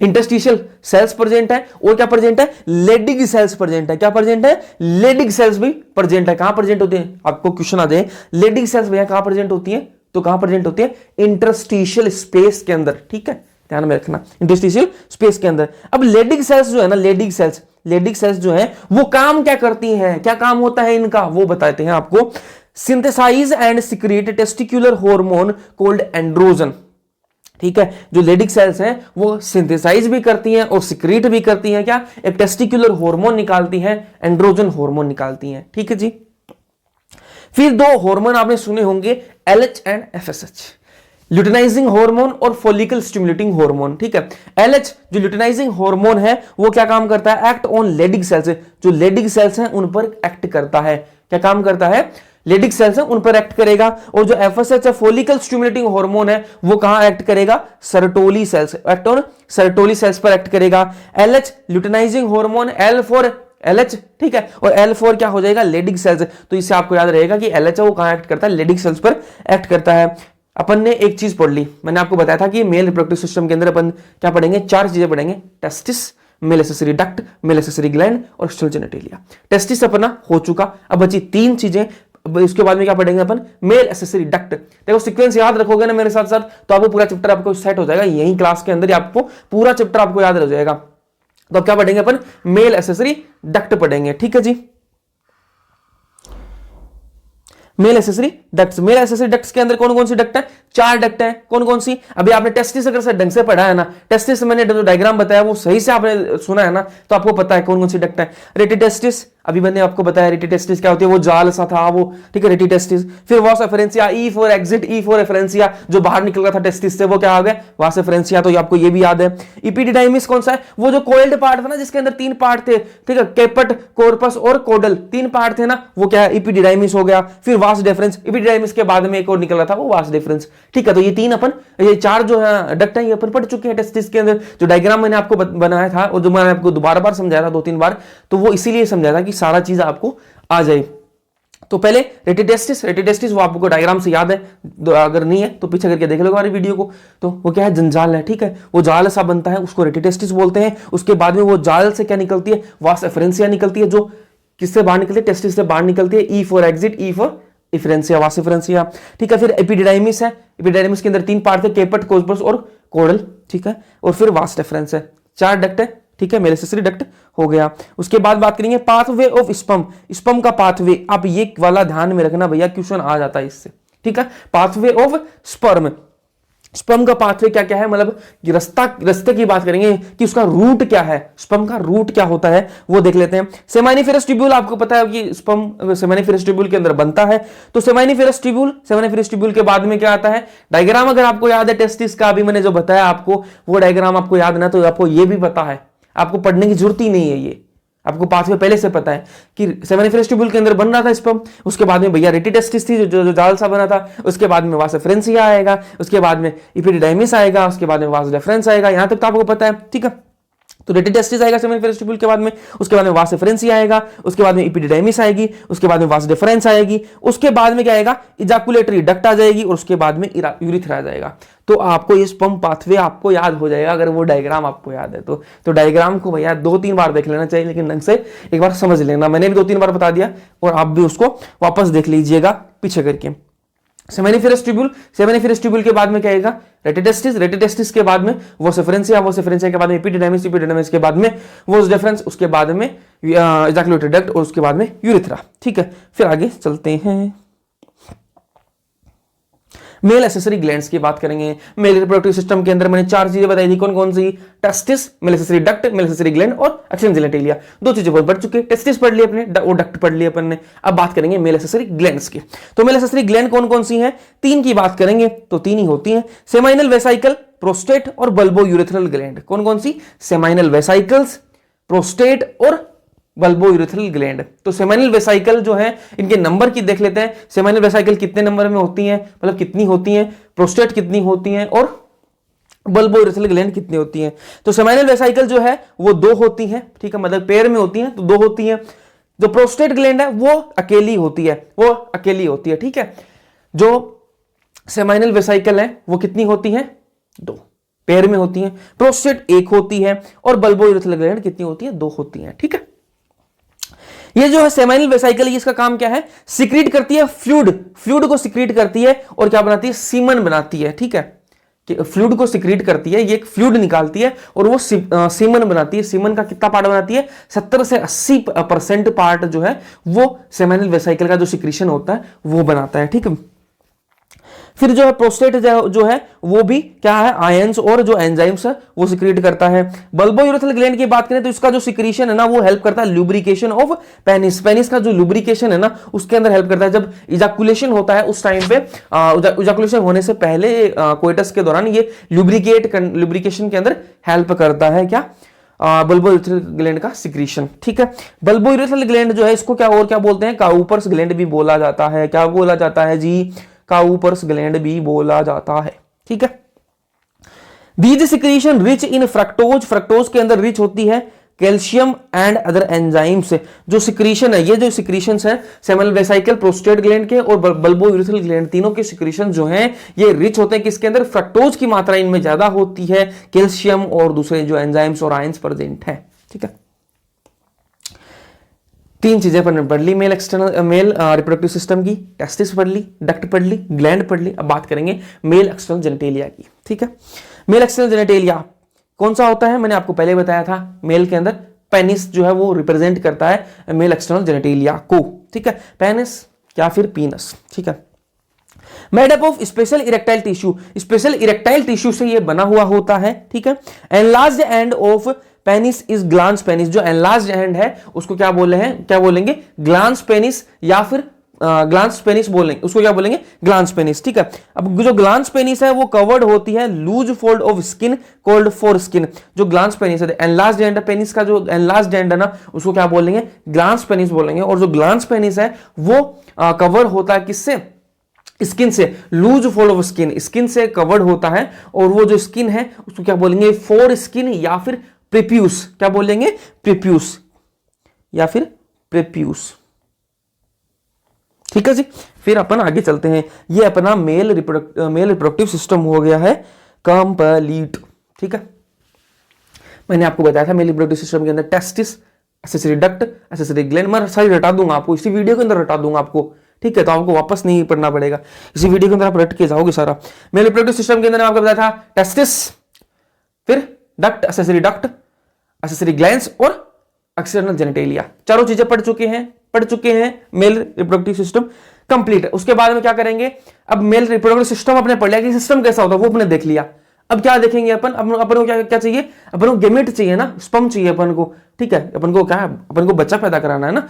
S1: इंटरस्टिशियल सेल्स प्रेजेंट है और क्या प्रेजेंट है, लेडिग सेल्स प्रेजेंट है। क्या प्रेजेंट है, लेडिग सेल्स भी प्रेजेंट है। कहां प्रेजेंट होते हैं, आपको क्वेश्चन आ जाए, लेडिग सेल्स भैया कहां प्रेजेंट होती है, तो कहां प्रेजेंट होती है, इंटरस्टिशियल स्पेस के अंदर। ठीक है, ध्यान में रखना, इंटरस्टिशियल स्पेस के अंदर। अब लेडिग सेल्स जो है ना, लेडिग सेल्स जो है वो काम क्या करती हैं, क्या काम होता है इनका, वो बताते हैं आपको। Synthesize and secrete testicular hormone called androgen. ठीक है, जो लेडिग सेल्स हैं वो सिंथेसाइज भी करती हैं और सिक्रीट भी करती हैं, क्या, एक टेस्टिकुलर हार्मोन निकालती हैं, एंड्रोजन हार्मोन निकालती हैं। ठीक है जी, फिर 2 हार्मोन आपने सुने होंगे, LH and FSH, luteinizing hormone और फॉलिकल स्टिमुलेटिंग हार्मोन। ठीक है, LH जो ल्यूटिनाइजिंग हार्मोन है वो क्या काम करता है, एक्ट ऑन लेडिग सेल्स, जो लेडिग सेल्स हैं उन पर एक्ट करता है। क्या काम करता है, लेडिग सेल्स हैं उन पर एक्ट करेगा। और जो FSH है, फॉलिकल स्टिमुलेटिंग हार्मोन है, वो कहां एक्ट करेगा, Sertoli cells, act on Sertoli cells पर एक्ट करेगा। LH luteinizing hormone, L for LH। ठीक है, और L फॉर क्या हो जाएगा, लेडिग सेल्स। तो इससे आपको याद रहेगा कि LH है वो कहां एक्ट करता है, लेडिग सेल्स पर एक्ट करता है। अपन ने एक चीज पढ़ ली, मैंने आपको बताया था कि मेल रिप्रोडक्टिव सिस्टम के अंदर अपन क्या पढ़ेंगे, 4 चीजें पढ़ेंगे, testis, male accessory duct, male accessory gland और स्टिल जेनिटेलिया। टेस्टिस अपना हो चुका, अब बची 3 चीजें। इसके बाद में क्या पढ़ेंगे अपन, मेल एक्सेसरी डक्ट। देखो सीक्वेंस याद रखोगे ना मेरे साथ साथ, तो आपको पूरा चैप्टर आपको सेट हो जाएगा, यही क्लास के अंदर आपको पूरा चैप्टर आपको याद रह जाएगा। तो अब क्या पढ़ेंगे अपन, मेल एक्सेसरी डक्ट पढ़ेंगे। ठीक है जी, male accessory ducts. Male accessory ducts के अंदर कौन कौन सी डक्ट है, 4 डक्ट है। कौन कौन सी, अभी आपने टेस्टिस अगर से ढंग से पढ़ा है ना, टेस्टिस मैंने जो डायग्राम बताया वो सही से आपने सुना है ना, तो आपको पता है कौन कौन सी डक्ट है। रेटिटेस्टिस, अभी मैंने आपको बताया रेटिटेस्टिस क्या होती है, वो जाल सा था वो। ठीक है, रेटिटेस्टिस। फिर वास एफरेंसिया, E for exit, E for एफरेंसिया, जो बाहर निकल रहा था टेस्टिस से, वो क्या आ गया, वास एफरेंसिया। तो आपको ये भी याद है। इपिडिडाइमिस कौन सा है, वो जो कोइल्ड पार्ट था ना, जिसके अंदर 3 पार्ट थे। ठीक है, केपट, कॉर्पस और कोडल, 3 पार्ट थे ना, वो क्या है, इपिडिडाइमिस हो गया। फिर वास डिफरेंस, इपिडिडाइमिस के बाद में एक और निकल रहा था, वो वास डिफरेंस। ठीक है, तो ये 3 अपन, ये 4 जो है डक्ट है, ये अपन पढ़ चुके हैं टेस्टिस के अंदर। जो डायग्राम मैंने आपको बनाया था और जो मैंने आपको दोबारा बार समझाया था 2-3 बार, तो वो इसीलिए समझाया था कि सारा चीज आपको आ जाए। तो पहले रेटिटेस्टिस, रेटिटेस्टिस वो आपको डायग्राम से याद है, अगर नहीं है तो पीछे करके देख लो हमारी वीडियो को। तो वो क्या है, जंजाल है, ठीक है, वो जाल सा बनता है, उसको रेटिटेस्टिस बोलते हैं। उसके बाद में वो जाल से क्या निकलती है, वास एफरेंसिया निकलती है, जो किससे बाहर निकलती है, टेस्टिस से बाहर निकलती है। E for exit, E for efferentia, वास इफरेंसिया, ठीक है। फिर एपिडिडाइमिस है, एपिडिडाइमिस के अंदर 3 पार्ट थे, केपट, कोस्पस और कोडल, ठीक है। और फिर वास्ट डिफरेंस है, 4 डक्ट है, ठीक है, मेल एक्सेसरी डक्ट हो गया। उसके बाद बात करेंगे पाथवे ऑफ स्पर्म, स्पर्म का पाथवे। आप ये वाला ध्यान में रखना भैया, क्वेश्चन आ जाता है इससे, ठीक है। पाथवे ऑफ स्पर्म, स्पर्म का पाथवे क्या क्या है, मतलब रास्ते की बात करेंगे कि उसका रूट क्या है, स्पर्म का रूट क्या होता है वो देख लेते हैं। सेमाइनिफेरस ट्यूब्यूल, आपको पता है कि स्पर्म सेमाइनिफेरस ट्यूब्यूल के अंदर बनता है। तो सेमाइनिफेरस ट्यूब्यूल के बाद में क्या आता है, डायग्राम अगर आपको याद है टेस्टिस का, अभी मैंने जो बताया आपको वो डायग्राम आपको याद ना, तो आपको ये भी पता है, आपको पढ़ने की जरूरत ही नहीं है, ये आपको पाथवे पहले से पता है कि सेमाइनिफेरस ट्यूब्यूल के अंदर बन रहा था स्पर्म, उसके बाद में भैया रेटिटेस्टिस थी जो जाल सा बना था, उसके बाद में वास एफरेंसिया आएगा, उसके बाद में एपिडिडाइमिस आएगा, उसके बाद में वास डिफरेंस आएगा, यहां तक तो आपको पता है, ठीक है। तो रेटिटेस्टिस आएगा सेमाइनिफेरस ट्यूब्यूल के बाद में, उसके बाद में वास एफरेंसिया आएगा, उसके बाद में एपिडिडाइमिस आएगी, उसके बाद में वास डिफरेंस आएगी, उसके बाद में क्या आएगा, इजाकुलेटरी डक्ट आ जाएगी, और उसके बाद में यूरिथ्रा आ जाएगा। तो आपको ये स्पर्म पाथवे आपको याद हो जाएगा अगर वो डायग्राम आपको याद है तो डायग्राम को भैया 2-3 बार देख लेना चाहिए, लेकिन ढंग से एक बार समझ लेना। मैंने भी 2-3 बार बता दिया और आप भी उसको वापस देख लीजिएगा पीछे करके। सेमाइनिफेरस ट्यूब्यूल के बाद में क्या आएगा, रेटिटेस्टिस के बाद में वो सेफरेंसिया के बाद में एपिडिडाइमिस के बाद में वो डिफरेंस, उसके बाद में इजाकुलेटरी डक्ट, और उसके बाद में यूरिथ्रा, ठीक है। फिर आगे चलते हैं, मेल एक्सेसरी ग्लैंड्स की बात करेंगे। मेल रिप्रोडक्टिव सिस्टम के अंदर मैंने 4 चीजें बताई थी, कौन कौन सी, testis, male accessory duct, male accessory gland और एक्सटेंशन जेनिटलिया। 2 चीजें बहुत बढ़ चुके, टेस्टिस पढ़ लिए अपने और डक्ट पढ़ लिए अपन ने। अब बात करेंगे मेल एक्सेसरी ग्लैंड्स की। तो मेल एक्सेसरी ग्लैंड कौन कौन सी हैं, 3 की बात करेंगे तो 3 ही होती हैं, सेमाइनल वेसाइकल, प्रोस्टेट और बल्बो यूरेथ्रल ग्लैंड। कौन कौन सी, सेमाइनल वेसाइकल्स, प्रोस्टेट और बल्बो यूरेथ्रल ग्लैंड। तो सेमाइनल वेसाइकल जो है, इनके नंबर की देख लेते हैं, सेमाइनल वेसाइकल कितने नंबर में होती हैं, मतलब कितनी होती हैं, प्रोस्टेट कितनी होती हैं, और बल्बो यूरेथ्रल ग्लैंड कितनी होती हैं। तो सेमाइनल वेसाइकल जो है वो 2 होती हैं, ठीक है, मतलब पेयर में होती हैं तो 2 होती हैं। जो प्रोस्टेट ग्लैंड है वो अकेली होती है, ठीक है। जो सेमाइनल वेसाइकल है वो कितनी होती है, 2 पेयर में होती है। प्रोस्टेट 1 होती है, और बल्बो यूरेथ्रल ग्लैंड कितनी होती है, 2 होती है, ठीक है। ये जो है सेमाइनल वेसाइकल, इसका काम क्या है, सिक्रीट करती है फ्लूइड को सिक्रीट करती है, और क्या बनाती है, सीमन बनाती है, ठीक है। फ्लूइड को सिक्रीट करती है, ये एक फ्लूइड निकालती है और वो सीमन बनाती है। सीमन का कितना पार्ट बनाती है, 70 से 80% पार्ट जो है वो सेमाइनल वेसाइकल का जो सिक्रीशन होता है वो बनाता है, ठीक है। फिर जो है प्रोस्टेट जो है वो भी क्या है, आयंस और जो एंजाइम्स है वो सिक्रीट करता है। बल्बो यूरेथ्रल ग्लैंड की बात करें तो इसका जो सिक्रीशन है ना वो हेल्प करता है लुब्रिकेशन ऑफ पेनिस का जो लुब्रिकेशन है ना उसके अंदर हेल्प करता है। जब इजाकुलेशन होता है उस टाइम पे, इजाकुलेशन होने से पहले कोइटस के दौरान ये लुब्रिकेशन के अंदर हेल्प करता है, क्या, बल्बो यूरेथ्रल ग्लैंड का सिक्रीशन, ठीक है। बल्बो यूरेथ्रल ग्लैंड जो है इसको क्या बोलते हैं, काउपर्स ग्लैंड भी बोला जाता है। क्या बोला जाता है जी, काउपर्स ग्लैंड भी बोला जाता है, ठीक है। These secretion rich in fructose के अंदर रिच होती है कैल्शियम एंड अदर एंजाइम्स। जो सिक्रीशन है, ये जो सिक्रीशन है सेमाइनल वेसाइकल, प्रोस्टेट ग्लैंड के और बल्बो यूरेथ्रल ग्लैंड, तीनों के सिक्रीशन जो हैं ये रिच होते हैं किसके अंदर, फ्रक्टोज की मात्रा इनमें ज्यादा होती है, कैल्शियम और दूसरे जो एंजाइम्स और आयंस प्रेजेंट है, ठीक है। 3 चीजें पढ़ ली, मेल रिप्रोडक्टिव सिस्टम की, टेस्टिस पढ़ ली, डक्ट पढ़ ली, ग्लैंड पढ़ ली। अब बात करेंगे मेल एक्सटर्नल जेनिटेलिया की, ठीक है। मेल एक्सटर्नल जेनिटेलिया कौन सा होता है, मैंने आपको पहले बताया था, मेल के अंदर पेनिस जो है वो रिप्रेजेंट करता है मेल एक्सटर्नल जेनिटेलिया को, ठीक है, पेनिस या फिर पीनस, ठीक है। Made up of special erectile tissue से ये बना हुआ होता है, ठीक है। Enlarged end of penis is glans penis. जो एनलार्ज्ड एंड है उसको क्या बोलेंगे, ग्लांस पेनिस या फिर ग्लांस पेनिस बोलेंगे, उसको क्या बोलेंगे, ग्लांस पेनिस, ठीक है। अब जो ग्लांस पेनिस है वो कवर्ड होती है loose fold of skin called foreskin. जो ग्लांस पेनिस है, एनलार्ज्ड एंड पेनिस का जो एनलार्ज्ड एंड है ना उसको क्या बोलेंगे, ग्लांस पेनिस बोलेंगे। और जो ग्लांस पेनिस है वो कवर होता है किससे, स्किन से, लूज फोल्ड ऑफ स्किन से कवर्ड होता है। और वो जो स्किन है उसको क्या बोलेंगे, फोर स्किन या फिर प्रेप्यूस। क्या बोलेंगे, प्रेप्यूस या फिर प्रेप्यूस, ठीक है जी। फिर अपन आगे चलते हैं। ये अपना मेल रिप्रोडक्टिव सिस्टम हो गया है कंप्लीट। ठीक है, मैंने आपको बताया था मेल रिप्रोडक्टिव सिस्टम के अंदर testis, accessory duct, accessory gland, मैं सारी रटा दूंगा आपको, इसी वीडियो के अंदर रटा दूंगा आपको। ठीक है, तो आपको वापस नहीं पढ़ना पड़ेगा, इसी वीडियो के अंदर आप रट के जाओगे सारा। मेल रिप्रोडक्टिव सिस्टम के अंदर आपको बताया था टेस्टिस, फिर डक्ट, एक्सेसरी ग्लैंड्स और एक्सटर्नल जेनिटेलिया, चारों चीजें पढ़ चुके हैं। मेल रिप्रोडक्टिव सिस्टम कंप्लीट है। उसके बाद में क्या करेंगे, अब मेल रिप्रोडक्टिव सिस्टम अपने पढ़ लिया कि सिस्टम कैसा होता है, वो अपने देख लिया। अब क्या देखेंगे अपन को क्या चाहिए, अपन को गेमेट चाहिए ना, स्पर्म चाहिए अपन को। ठीक है, अपन को क्या है, अपन को बच्चा पैदा कराना है ना,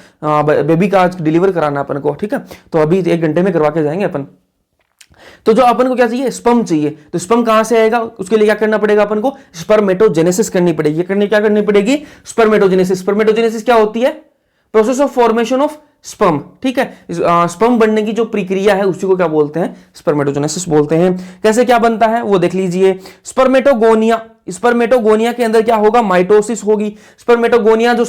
S1: बेबी का डिलीवर कराना है अपन को। ठीक है, तो अभी 1 घंटे में करवा के जाएंगे अपन। तो जो अपन को क्या चाहिए, स्पर्म चाहिए। तो स्पर्म कहां से आएगा, उसके लिए क्या करना पड़ेगा अपन को, स्पर्मेटोजेनेसिस करनी पड़ेगी। क्या करनी पड़ेगी, स्पर्मेटोजेनेसिस। स्पर्मेटोजेनेसिस क्या होती है, process of formation of sperm. ठीक है, स्पर्म बनने की जो प्रक्रिया है उसी को क्या बोलते हैं, स्पर्मेटोजेनेसिस बोलते हैं। कैसे क्या बनता है वो देख लीजिए। स्पर्मेटोगोनिया के अंदर क्या होगा, माइटोसिस होगी। स्पर्मेटोगोनिया जो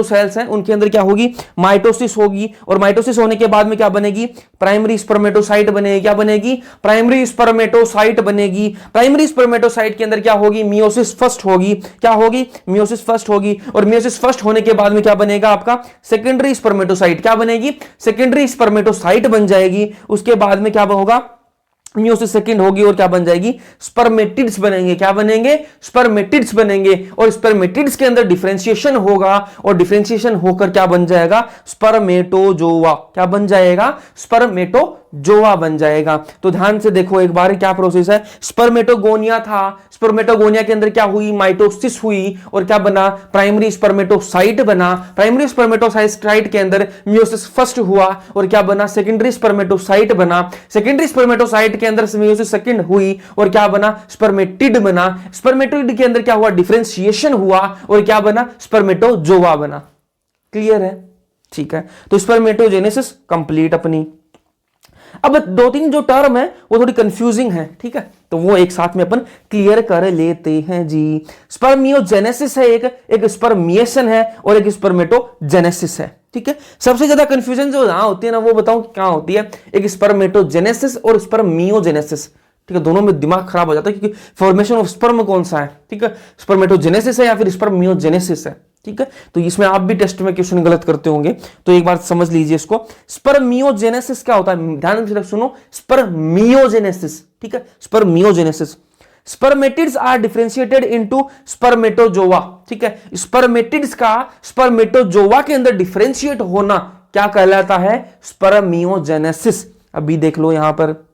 S1: सेल्स हैं उनके अंदर क्या होगी, माइटोसिस होगी। और माइटोसिस होने के बाद में क्या बनेगी, प्राइमरी स्पर्मेटोसाइट बनेगी। क्या बनेगी, प्राइमरी स्पर्मेटोसाइट बनेगी। प्राइमरी स्पर्मेटोसाइट के अंदर क्या होगी, मियोसिस फर्स्ट होगी। क्या होगी, मियोसिस फर्स्ट होगी। और मियोसिस फर्स्ट होने के बाद में क्या बनेगा आपका, सेकेंडरी स्पर्मेटोसाइट। क्या बनेगी, सेकेंडरी स्पर्मेटोसाइट बन जाएगी। उसके बाद में क्या होगा, मियोसिस सेकंड होगी और क्या बन जाएगी, स्पर्मेटिड्स बनेंगे। क्या बनेंगे, स्पर्मेटिड्स बनेंगे। और स्पर्मेटिड्स के अंदर डिफरेंशिएशन होगा और डिफरेंशिएशन होकर क्या बन जाएगा, स्पर्मेटोजोआ। क्या बन जाएगा, स्पर्मेटोजोआ बन जाएगा। तो ध्यान से देखो एक बार क्या प्रोसेस है। स्पर्मेटोगोनिया था, स्पर्मेटोगोनिया के अंदर क्या हुई, माइटोसिस हुई और क्या बना, प्राइमरी स्पर्मेटोसाइट बना। प्राइमरी स्पर्मेटोसाइट के अंदर मियोसिस फर्स्ट हुआ और क्या बना, सेकेंडरी स्पर्मेटोसाइट बना। सेकेंडरी स्पर्मेटोसाइट के अंदर मियोसिस सेकंड हुई और क्या बना, स्पर्मेटिड बना। स्पर्मेटिड के अंदर क्या हुआ, डिफरेंशिएशन हुआ और क्या बना, स्पर्मेटोजोआ बना। क्लियर है, ठीक है। तो स्पर्मेटोजेनेसिस कंप्लीट अपनी। अब 2-3 जो टर्म है वो थोड़ी कंफ्यूजिंग है। ठीक है, तो वो एक साथ में अपन क्लियर कर लेते हैं जी। स्पर्मियोजेनेसिस है एक स्पर्मिएशन है और एक स्पर्मेटोजेनेसिस है। ठीक है, सबसे ज्यादा कंफ्यूजन जो यहां होती है ना वो बताऊं क्या होती है, एक स्पर्मेटोजेनेसिस और स्पर्मियोजेनेसिस। ठीक है, दोनों में दिमाग खराब हो जाता है क्योंकि फॉर्मेशन ऑफ स्पर्म कौन सा है। ठीक है, स्पर्मेटोजेनेसिस है या फिर स्पर्मियोजेनेसिस है। ठीक है, तो इसमें आप भी टेस्ट में क्वेश्चन गलत करते होंगे तो एक बार समझ लीजिए इसको। स्पर्मियोजेनेसिस क्या होता है, ध्यान से सुनो, स्पर्मियोजेनेसिस। ठीक है, spermiogenesis, spermatids are differentiated into spermatozoa. ठीक है, स्पर्मेटिड्स का स्पर्मेटोजोआ के अंदर डिफरेंशिएट होना क्या कहलाता है, स्पर्मियोजेनेसिस। अभी देख लो यहां पर,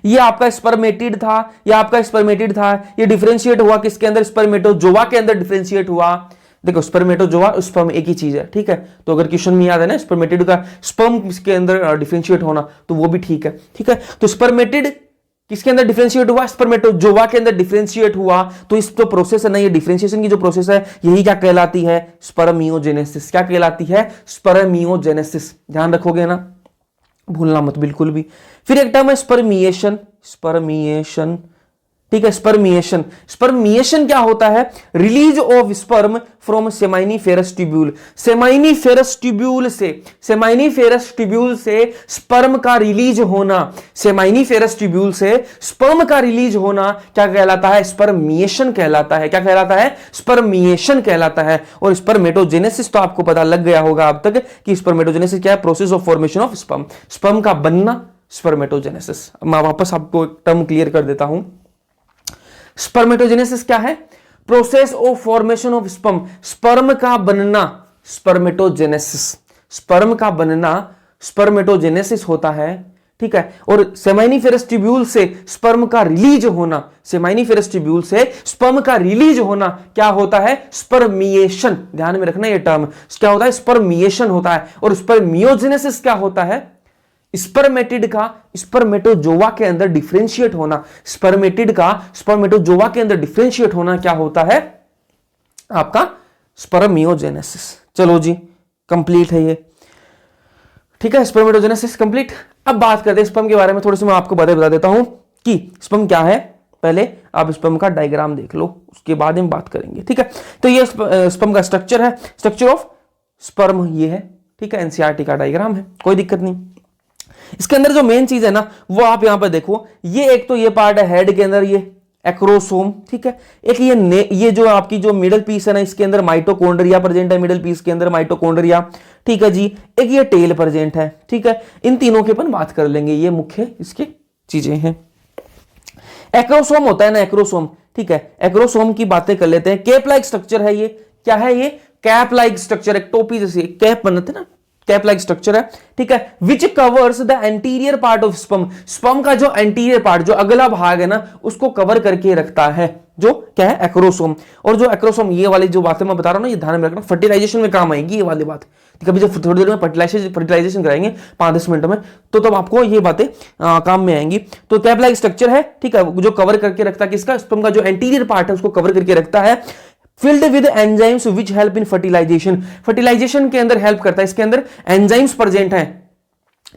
S1: ये आपका स्पर्मेटिड था, ये डिफरेंशिएट हुआ किसके अंदर, स्पर्मेटोजोआ के अंदर डिफरेंशिएट हुआ। देखो स्पर्मेटोजोआ स्पर्म एक ही चीज है। ठीक है, तो अगर क्वेश्चन में याद है ना स्पर्मेटिड का स्पर्म के अंदर डिफरेंशिएट होना तो वो भी ठीक है। ठीक है, तो स्पर्मेटिड किसके अंदर डिफरेंशिएट हुआ, स्पर्मेटोजोआ के अंदर डिफरेंशिएट हुआ। तो इस जो प्रोसेस है ना, ये डिफरेंशिएशन की जो प्रोसेस है यही क्या कहलाती है, स्पर्मियोजेनेसिस। क्या कहलाती है, स्पर्मियोजेनेसिस। ध्यान रखोगे ना, भूलना मत बिल्कुल भी। फिर एक टर्म है स्पर्मिएशन। ठीक है, स्पर्मिएशन क्या होता है, release of sperm from seminiferous tubule. Seminiferous tubule से स्पर्म का रिलीज होना, सेमाइनिफेरस ट्यूब्यूल से स्पर्म का रिलीज होना क्या कहलाता है, स्पर्मिएशन कहलाता है। क्या कहलाता है, स्पर्मिएशन कहलाता है। और स्पर्मेटोजेनेसिस तो आपको पता लग गया होगा अब तक कि स्पर्मेटोजेनेसिस क्या है, process of formation of sperm, sperm का बनना, स्पर्मेटोजेनेसिस। मैं वापस आपको एक टर्म क्लियर कर देता हूं। स्पर्मेटोजेनेसिस क्या है, process of formation of sperm, sperm का बनना, स्पर्मेटोजेनेसिस। स्पर्म का बनना स्पर्मेटोजेनेसिस होता है। ठीक है, और सेमाइनिफेरस ट्यूब्यूल से स्पर्म का रिलीज होना, सेमाइनिफेरस ट्यूब्यूल से स्पर्म का रिलीज होना क्या होता है, स्पर्मिएशन। ध्यान में रखना ये टर्म क्या होता है, स्पर्मिएशन होता है। और स्पर्मियोजेनेसिस क्या होता है, स्पर्मेटिड का स्पर्मेटोजोआ के अंदर डिफरेंशिएट होना। स्पर्मेटिड का स्पर्मेटोजोआ के अंदर डिफरेंशिएट होना क्या होता है, आपका स्पर्मियोजेनेसिस। चलो जी, कंप्लीट है ये। ठीक है, स्पर्मेटोजेनेसिस कंप्लीट। अब बात करते हैं स्पर्म के बारे में, थोड़ी सी मैं आपको बता देता हूं कि स्पर्म क्या है। पहले आप स्पर्म का डायग्राम देख लो, उसके बाद हम बात करेंगे। ठीक है, तो ये स्पर्म का स्ट्रक्चर है, स्ट्रक्चर ऑफ स्पर्म ये है। ठीक है, एनसीईआरटी का डायग्राम है, कोई दिक्कत नहीं। इसके अंदर जो मेन चीज है ना वो आप यहां पर देखो, ये एक तो ये पार्ट है हेड के अंदर, ये एक्रोसोम, ठीक है। एक ये जो आपकी जो मिडल पीस है ना, इसके अंदर माइटोकॉन्ड्रिया प्रेजेंट है, मिडल पीस के अंदर माइटोकॉन्ड्रिया, ठीक है जी। एक ये टेल प्रेजेंट है, ठीक है। इन तीनों के अपन बात कर लेंगे, ये मुख्य इसके चीजें हैं। एक्रोसोम होता है ना, एक्रोसोम, ठीक है। एक्रोसोम की बातें कर लेते हैं। कैप लाइक स्ट्रक्चर है ये, क्या है ये? कैप लाइक स्ट्रक्चर, एक टोपी जैसी कैप बनते ना, कैप लाइक स्ट्रक्चर है, ठीक है। Which covers the anterior part of sperm, sperm का जो एंटीरियर पार्ट, जो अगला भाग है ना, उसको कवर करके रखता है, जो क्या है? एक्रोसोम। और जो एक्रोसोम, ये वाली जो बातें मैं बता रहा हूं ना, ये ध्यान में रखना, फर्टिलाइजेशन में काम आएगी ये वाली बात। कभी जब थोड़ी देर में फर्टिलाइजेशन कराएंगे 5-10 मिनट में, तो तब आपको ये बातें काम में आएंगी। तो कैप लाइक स्ट्रक्चर है, ठीक है, जो कवर करके रखता है किसका? स्पर्म का जो एंटीरियर पार्ट है उसको कवर करके रखता है। Filled with enzymes which help in fertilization, fertilization के अंदर हेल्प करता है, इसके अंदर एंजाइम्स प्रेजेंट हैं,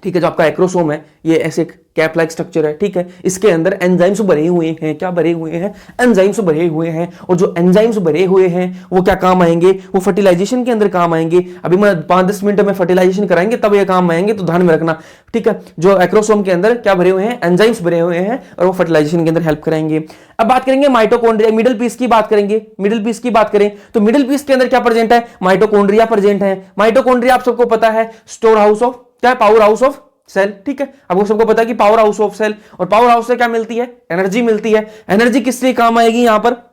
S1: ठीक है। जो आपका एक्रोसोम है ये ऐसे कैप लाइक स्ट्रक्चर है, ठीक है। इसके अंदर एंजाइम्स भरे हुए हैं, क्या भरे हुए हैं? एंजाइम्स भरे हुए हैं। और जो एंजाइम्स भरे हुए हैं वो क्या काम आएंगे? वो फर्टिलाइजेशन के अंदर काम आएंगे। अभी मैं 5-10 मिनट में फर्टिलाइजेशन कराएंगे तब ये काम आएंगे, तो ध्यान में रखना, ठीक है। जो एक्रोसोम के अंदर क्या भरे हुए हैं? एंजाइम्स भरे हुए हैं, और वो फर्टिलाइजेशन के अंदर हेल्प करेंगे। अब बात करेंगे माइटोकॉन्ड्रिया, मिडिल पीस की बात करेंगे। मिडिल पीस की बात करें तो मिडिल पीस के अंदर क्या प्रेजेंट है? माइटोकॉन्ड्रिया प्रेजेंट है। माइटोकॉन्ड्रिया आप सबको पता है स्टोर हाउस ऑफ, क्या है? पावर हाउस ऑफ सेल, ठीक है। आपको सबको पता है कि पावर हाउस ऑफ सेल, और पावर हाउस से क्या मिलती है? एनर्जी मिलती है। एनर्जी किस लिए काम आएगी? यहां पर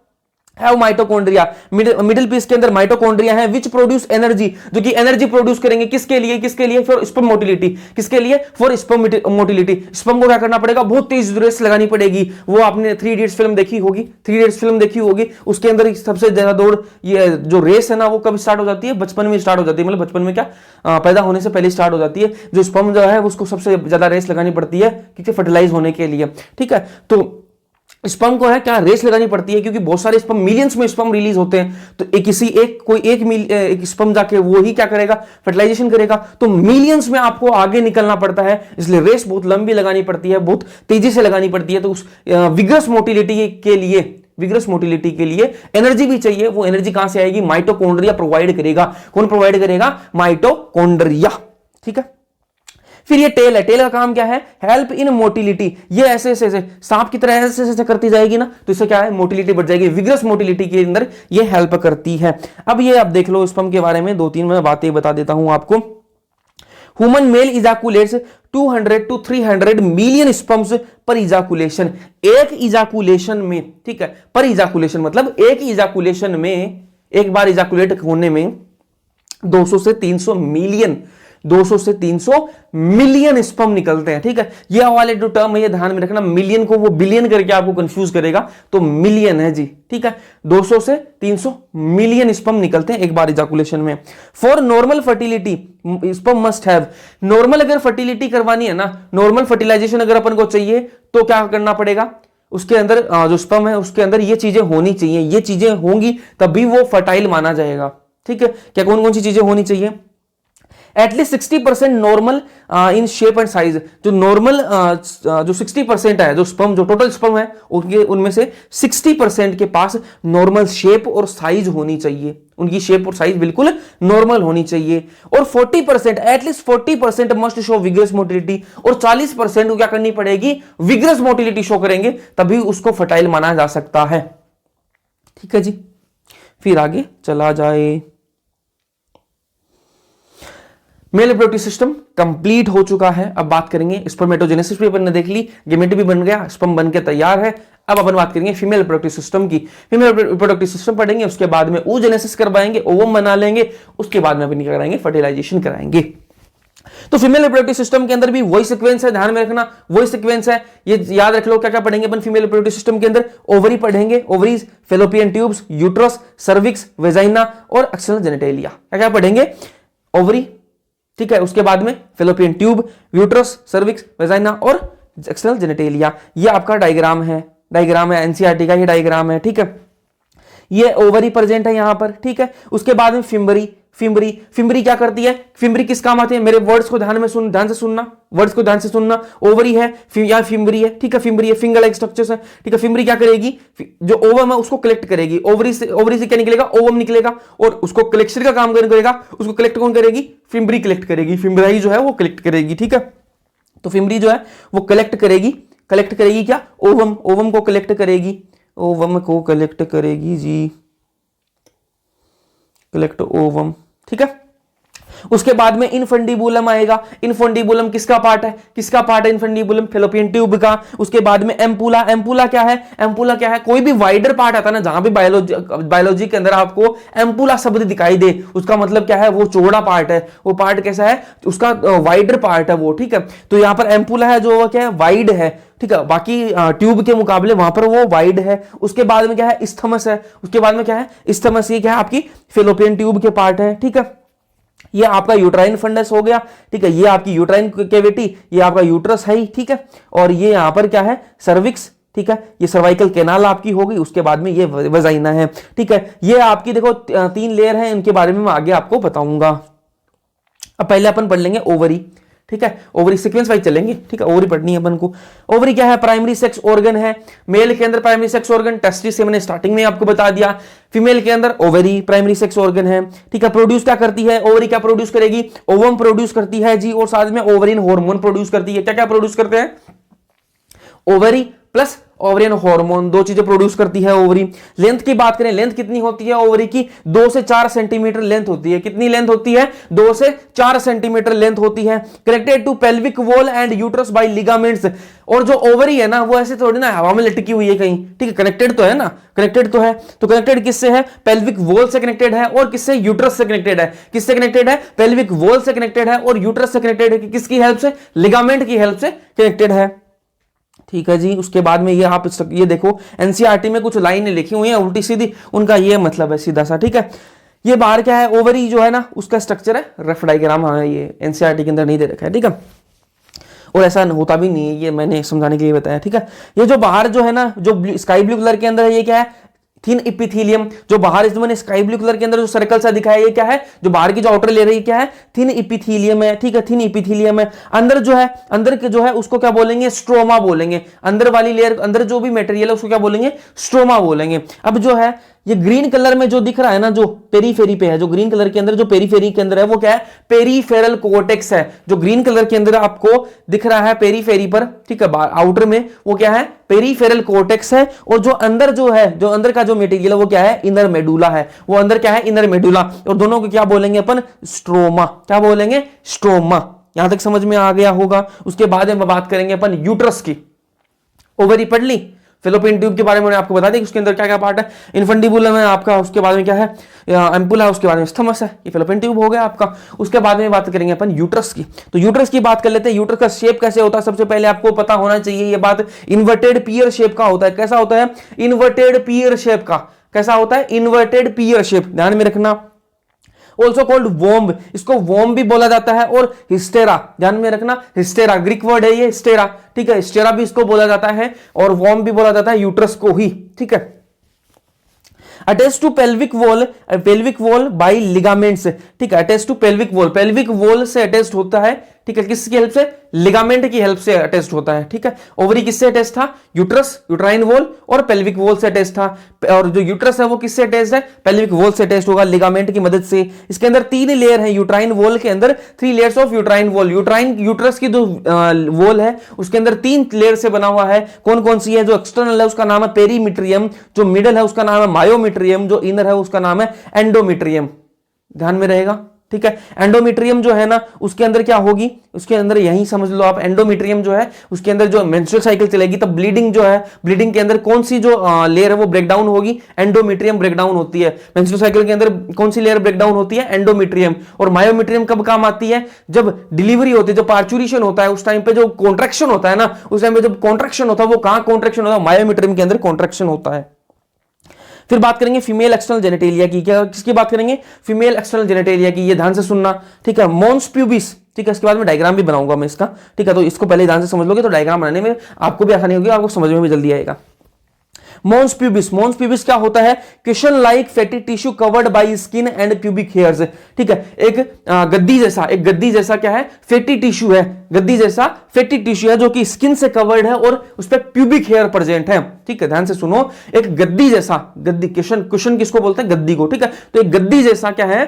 S1: है माइटोकॉन्ड्रिया, मिडिल पीस के अंदर माइटोकॉन्ड्रिया है, विच प्रोड्यूस एनर्जी, जो कि एनर्जी प्रोड्यूस करेंगे किसके लिए? किसके लिए? For sperm motility. किसके लिए? For sperm motility. स्पर्म को क्या करना पड़ेगा? बहुत तेज रेस लगानी पड़ेगी। वो आपने 3 इडियट्स फिल्म देखी होगी, 3 इडियट्स फिल्म देखी होगी, उसके अंदर सबसे ज्यादा दौड़, ये जो रेस है ना, वो कब स्टार्ट हो जाती है? बचपन में स्टार्ट हो जाती है, मतलब बचपन में क्या, पैदा होने से पहले स्टार्ट हो जाती है। जो स्पर्म जो है उसको सबसे ज्यादा रेस लगानी पड़ती है, क्योंकि फर्टिलाइज होने के लिए, ठीक है। तो स्पर्म को है क्या रेस लगानी पड़ती है, क्योंकि बहुत सारे स्पर्म, मिलियंस में स्पर्म रिलीज होते हैं, तो एक स्पर्म जाके वो ही क्या करेगा? फर्टिलाइजेशन करेगा। तो मिलियंस में आपको आगे निकलना पड़ता है, इसलिए रेस बहुत लंबी लगानी पड़ती है, बहुत तेजी से लगानी पड़ती है। तो उस विग्रस मोटिलिटी के लिए एनर्जी भी चाहिए। वो एनर्जी कहां से आएगी? माइटोकॉन्ड्रिया प्रोवाइड करेगा। कौन प्रोवाइड करेगा? माइटोकॉन्ड्रिया, ठीक है। फिर ये टेल है, टेल का काम क्या है? Help in motility. ये ऐसे ऐसे सांप की तरह ऐसे ऐसे करती जाएगी ना, तो इससे क्या है? मोटिलिटी बढ़ जाएगी। विग्रस मोटिलिटी के अंदर ये हेल्प करती है। अब ये आप देख लो स्पर्म के बारे में 2-3 मैं बातें बता देता हूं आपको। Human male ejaculates 200 to 300 million sperms per ejaculation. एक इजाकुलेशन में, ठीक है, पर इजाकुलेशन मतलब एक इजाकुलेशन में, एक बार इजाकुलेट होने में 200 से 300 मिलियन, 200 से 300 मिलियन स्पर्म निकलते हैं, ठीक है। ये वाले जो टर्म है ये ध्यान में रखना, मिलियन को वो बिलियन करके आपको कंफ्यूज करेगा, तो मिलियन है जी, ठीक है। 200 से 300 मिलियन स्पर्म निकलते हैं एक बार इजाकुलेशन में। For normal fertility sperm must have, normal अगर फर्टिलिटी करवानी है ना, नॉर्मल फर्टिलाइजेशन अगर अपन को चाहिए, तो क्या करना पड़ेगा? उसके अंदर जो स्पर्म है उसके अंदर ये चीजें होनी चाहिए, ये चीजें होंगी तभी वो फर्टाइल माना जाएगा, ठीक है। क्या कौन कौन सी चीजें होनी चाहिए? At least 60% normal in shape and size. जो नॉर्मल जो 60% है, जो स्पर्म, जो टोटल स्पर्म है उनमें से 60% के पास नॉर्मल शेप और साइज होनी चाहिए। उनकी शेप और साइज बिल्कुल नॉर्मल होनी चाहिए। और 40%, at least 40% must show vigorous motility. और 40% को क्या करनी पड़ेगी? विग्रस मोटिलिटी शो करेंगे, तभी उसको फर्टाइल माना जा सकता है, ठीक है जी। फिर आगे चला जाए, मेल रिप्रोडक्टिव सिस्टम कंप्लीट हो चुका है। अब बात करेंगे स्पर्मेटोजेनेसिस भी अपन ने देख ली, गेमेट भी बन गया, स्पर्म बन के तैयार है। अब अपन बात करेंगे फीमेल रिप्रोडक्टिव सिस्टम की। फीमेल रिप्रोडक्टिव सिस्टम पढ़ेंगे, उसके बाद में oogenesis करवाएंगे, ओवम बना लेंगे, उसके बाद में अपन कराएंगे फर्टिलाइजेशन कराएंगे। तो फीमेल रिप्रोडक्टिव सिस्टम के अंदर भी वही सीक्वेंस है, ध्यान में रखना, वही सीक्वेंस है। ये याद रख लो क्या क्या पढ़ेंगे अपन फीमेल रिप्रोडक्टिव सिस्टम के अंदर। ओवरी पढ़ेंगे, ovaries, fallopian tubes, uterus, cervix, vagina और एक्सटर्नल जेनिटेलिया। क्या क्या पढ़ेंगे? ओवरी, ठीक है, उसके बाद में fallopian tube, uterus, cervix, vagina और एक्सटर्नल जेनिटेलिया। ये आपका डायग्राम है एनसीईआरटी का, ये डायग्राम है, ठीक है। ये ओवरी प्रेजेंट है यहां पर, ठीक है। उसके बाद में फिम्बरी, फिम्बरी। फिम्बरी क्या करती है, फिम्बरी किस काम आती है, मेरे वर्ड्स को ध्यान से सुनना, वर्ड्स को ध्यान से सुनना। ओवरी है या फिम्बरी है, ठीक है, फिम्बरी है, फिंगर लाइक स्ट्रक्चर्स है, ठीक है। फिम्बरी क्या करेगी, जो ओवम है उसको कलेक्ट करेगी, ओवरी से क्या निकलेगा, ओवम निकलेगा, और उसको कलेक्शन का काम करेगा, उसको कलेक्ट कौन करेगी, फिम्बरी कलेक्ट करेगी, फिम्बराई जो है वो कलेक्ट करेगी, ठीक है। तो फिम्बरी जो है वो कलेक्ट करेगी क्या, ओवम, ओवम को कलेक्ट करेगी, ओवम को कलेक्ट करेगी जी, कलेक्ट ओवम, ठीक है। उसके बाद में इनफंडिबुलम आएगा। इनफंडिबुलम किसका पार्ट है, इनफंडिबुलम फेलोपियन ट्यूब का। उसके बाद में एम्पुला। एम्पुला क्या है, कोई भी वाइडर पार्ट आता है ना, जहां भी बायोलॉजी के अंदर आपको एम्पुला शब्द दिखाई दे, उसका मतलब क्या है, वो चौड़ा पार्ट है, वो पार्ट कैसा है, उसका वाइडर पार्ट है वो, ठीक है। तो यहां पर एम्पुला है जो क्या है, वाइड है, ठीक है, बाकी ट्यूब के मुकाबले वहां पर वो वाइड है। उसके बाद में क्या है, इस्थमस है, उसके बाद में क्या है, इस्थमस, ये क्या है, आपकी फेलोपियन ट्यूब के पार्ट है, ठीक है। ये आपका यूट्राइन फंडस हो गया, ठीक है, ये आपकी यूट्राइन कैविटी, ये आपका यूट्रस है ही, ठीक है। और ये यहां पर क्या है, सर्विक्स, ठीक है, ये सर्वाइकल कैनाल आपकी हो गई। उसके बाद में ये वजाइना है, ठीक है। ये आपकी देखो 3 लेयर हैं, इनके बारे में मैं आगे आपको बताऊंगा। अब पहले अपन पढ़ लेंगे ओवरी, ठीक है, ओवरी सीक्वेंस वाइज चलेंगे, ठीक है। ओवरी पढ़नी है अपन को। ओवरी क्या है, प्राइमरी सेक्स ऑर्गन है। मेल के अंदर प्राइमरी सेक्स ऑर्गन टेस्टिस से मैंने स्टार्टिंग में आपको बता दिया। फीमेल के अंदर ओवरी प्राइमरी सेक्स ऑर्गन है, ठीक है। प्रोड्यूस क्या करती है, ओवरी क्या प्रोड्यूस करेगी, ओवम प्रोड्यूस करती है जी, और साथ में ओवरिन हार्मोन प्रोड्यूस करती है। क्या क्या प्रोड्यूस करते हैं, ओवरी प्लस ओवरियन हार्मोन, 2 चीजें प्रोड्यूस करती है ओवरी। लेंथ की बात करें, लेंथ कितनी होती है ओवरी की, 2 से 4 सेंटीमीटर लेंथ होती है। कितनी लेंथ होती है, 2 से 4 सेंटीमीटर लेंथ होती है। Connected to pelvic wall and uterus by ligaments. और जो ओवरी है ना, वो ऐसे थोड़ी ना हवा में लटकी हुई है कहीं, ठीक है, कनेक्टेड तो है ना, कनेक्टेड तो है। तो कनेक्टेड किससे है, पेल्विक वॉल से कनेक्टेड है, और किससे, यूट्रस से कनेक्टेड है। किससे कनेक्टेड है, पेल्विक वॉल से कनेक्टेड है, और यूट्रस से कनेक्टेड है। किसकी हेल्प से, लिगामेंट की हेल्प से कनेक्टेड है, ठीक है जी। उसके बाद में ये आप ये देखो एनसीईआरटी में कुछ लाइनें लिखी हुई हैं उल्टी सीधी, उनका ये मतलब है सीधा सा, ठीक है। ये बाहर क्या है, ओवरी जो है ना, उसका स्ट्रक्चर है रफ डायग्राम, हाँ ये एनसीईआरटी के अंदर नहीं दे रखा है, ठीक है, और ऐसा होता भी नहीं है, ये मैंने समझाने के लिए बताया, ठीक है। ये जो बाहर जो है ना, जो स्काई ब्लू कलर के अंदर है, ये क्या है, थिन इपिथीलियम। जो बाहर इस मैंने स्काई ब्लू कलर के अंदर जो सर्कल सा दिखाया, ये क्या है, जो बाहर की जो आउटर लेयर है, क्या है, थिन इपिथीलियम है, ठीक है, थिन इपिथीलियम है। अंदर जो है, अंदर के जो है उसको क्या बोलेंगे, स्ट्रोमा बोलेंगे। अंदर वाली लेयर, अंदर जो भी मटेरियल है उसको क्या बोलेंगे, स्ट्रोमा बोलेंगे। अब जो है ये ग्रीन कलर में जो दिख रहा है ना, जो पेरीफेरी पे है, जो ग्रीन कलर के अंदर जो पेरीफेरी के अंदर है, वो क्या है, पेरीफेरल कोर्टेक्स है। जो ग्रीन कलर के अंदर आपको दिख रहा है पेरीफेरी पर, ठीक है, आउटर में, वो क्या है, पेरीफेरल कोर्टेक्स है। और जो अंदर जो है, जो अंदर का जो मटेरियल है, वो क्या है, इनर मेडुला है। वो अंदर क्या है, इनर मेडुला। और दोनों को क्या बोलेंगे अपन, स्ट्रोमा। क्या बोलेंगे, स्ट्रोमा। यहां तक समझ में आ गया होगा। उसके बाद में बात करेंगे अपन यूट्रस की। ओवरी पढ़ ली, फेलोपियन ट्यूब के बारे में आपको बता दें कि उसके अंदर क्या क्या पार्ट है। इनफंडिबुलम है आपका, उसके बाद में क्या है, एम्पुला है, उसके बाद में स्थमस है, ये फेलोपियन ट्यूब हो गया आपका। उसके बाद में बात करेंगे अपन यूट्रस की। तो यूट्रस की बात कर लेते हैं। यूट्रस का शेप कैसे होता है, सबसे पहले आपको पता होना चाहिए ये बात, इन्वर्टेड पियर शेप का होता है। कैसा होता है, इन्वर्टेड पियर शेप का। कैसा होता है, इन्वर्टेड पियर शेप, ध्यान में रखना। ऑल्सो कॉल्ड वोम्ब, इसको वोम्ब भी बोला जाता है। और हिस्टेरा, ध्यान में रखना, हिस्टेरा ग्रीक वर्ड है ये, हिस्टेरा, ठीक है, हिस्टेरा भी इसको बोला जाता है, और वोम्ब भी बोला जाता है यूट्रस को ही, ठीक है। Attach to pelvic wall by ligaments, ठीक है, अटैच टू पेल्विक वॉल से अटैच्ड होता है, ठीक है, किसकी हेल्प से, लिगामेंट की हेल्प से अटैच्ड होता है, ठीक है। ओवरी किससे अटैच था, यूट्रस, यूट्राइन वॉल और पेल्विक वॉल से अटैच था। और जो यूट्रस है वो किससे अटैच्ड है, पेल्विक वॉल से अटैच्ड होगा लिगामेंट की मदद से। इसके अंदर 3 लेयर है, यूट्राइन वॉल के अंदर 3 layers of uterine wall. Uterus की जो वॉल है उसके अंदर 3 लेयर से बना हुआ है। कौन कौन सी है, जो एक्सटर्नल है उसका नाम है पेरीमीट्रियम, जो मिडल है उसका नाम है मायोमीट्रियम, जो इनर है उसका नाम है एंडोमीट्रियम, ध्यान में रहेगा, ठीक है। एंडोमीट्रियम जो है ना, उसके अंदर क्या होगी, उसके अंदर यही समझ लो आप, एंडोमीट्रियम जो है उसके अंदर जो मेंस्ट्रुअल साइकिल चलेगी तब ब्लीडिंग जो है, ब्लीडिंग के अंदर कौन सी जो लेयर है वो ब्रेकडाउन होगी, एंडोमीट्रियम ब्रेकडाउन होती है। मेंस्ट्रुअल साइकिल के अंदर कौन सी लेयर ब्रेकडाउन होती है, एंडोमीट्रियम। और मायोमीट्रियम कब काम आती है, जब डिलीवरी होती है, जब पार्चुरेशन होता है, उस टाइम पे जो कॉन्ट्रैक्शन होता है ना, उस टाइम पे जब कॉन्ट्रैक्शन होता है, वो कहां कॉन्ट्रैक्शन होता है, मायोमीट्रियम के अंदर कॉन्ट्रैक्शन होता है। फिर बात करेंगे फीमेल एक्सटर्नल जेनेटेलिया की। क्या, किसकी बात करेंगे, फीमेल एक्सटर्नल जेनेटेलिया की, ये ध्यान से सुनना, ठीक है। मॉन्स प्यूबिस, ठीक है, इसके बाद में डायग्राम भी बनाऊंगा मैं इसका, ठीक है। तो इसको पहले ध्यान से समझ लोगे तो डायग्राम बनाने में आपको भी आसानी होगी, आपको समझ में भी जल्दी आएगा। मोन्स प्यूबिस क्या होता है? Question like fatty tissue covered by skin and pubic hairs, ठीक है। एक गद्दी जैसा क्या है? फैटी टिश्यू है, गद्दी जैसा फैटी टिश्यू है जो कि स्किन से कवर्ड है और उस पर प्यूबिक हेयर प्रेजेंट है, ठीक है। ध्यान से सुनो, एक गद्दी जैसा, गद्दी क्वेश्चन किसको बोलते हैं? गद्दी को, ठीक है। तो एक गद्दी जैसा क्या है?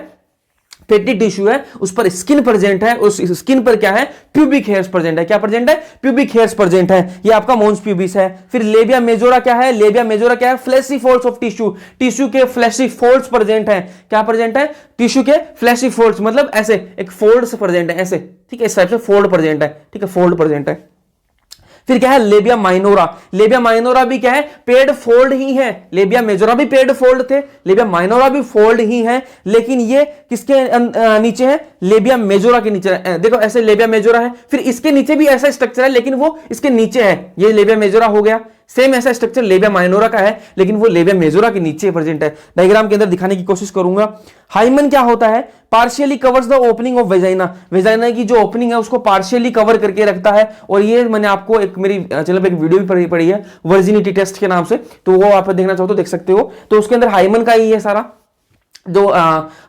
S1: फैटी टिश्यू है, उस पर स्किन प्रेजेंट है, उस स्किन पर क्या है? प्यूबिक हेयर्स प्रेजेंट है। क्या प्रेजेंट है? प्यूबिक हेयर्स प्रेजेंट है। ये आपका मोन्स प्यूबिस है। फिर लेबिया मेजोरा क्या है? लेबिया मेजोरा क्या है? फ्लैशी फोल्ड्स ऑफ टिश्यू के फ्लैशी फोल्ड्स प्रेजेंट है। क्या प्रेजेंट है? टिश्यू के फ्लैशी फोल्ड्स, मतलब ऐसे एक फोल्ड्स प्रेजेंट है, ऐसे, ठीक है, इस टाइप से फोल्ड प्रेजेंट है, ठीक है, फोल्ड प्रेजेंट है। फिर क्या है? लेबिया माइनोरा भी क्या है? पेड फोल्ड ही है। लेबिया मेजोरा भी पेड फोल्ड थे, लेबिया माइनोरा भी फोल्ड ही है, लेकिन ये किसके नीचे है? लेबिया मेजोरा के नीचे है। देखो ऐसे लेबिया मेजोरा है, फिर इसके नीचे भी ऐसा स्ट्रक्चर है, लेकिन वो इसके नीचे है। ये लेबिया मेजोरा हो गया। सेम ऐसा स्ट्रक्चर लेबिया माइनोरा का है, लेकिन वो लेबिया मेजोरा के नीचे प्रेजेंट है। डायग्राम के अंदर दिखाने की कोशिश करूंगा। हाइमन क्या होता है? Partially covers the opening of vagina की जो ओपनिंग है उसको पार्शियली कवर करके रखता है। और ये मैंने आपको एक मेरी चैनल पे एक वीडियो भी पड़ी है वर्जिनिटी टेस्ट के नाम से, तो वो आप देखना चाहो तो देख सकते हो। तो उसके अंदर हाइमन का ही है सारा, जो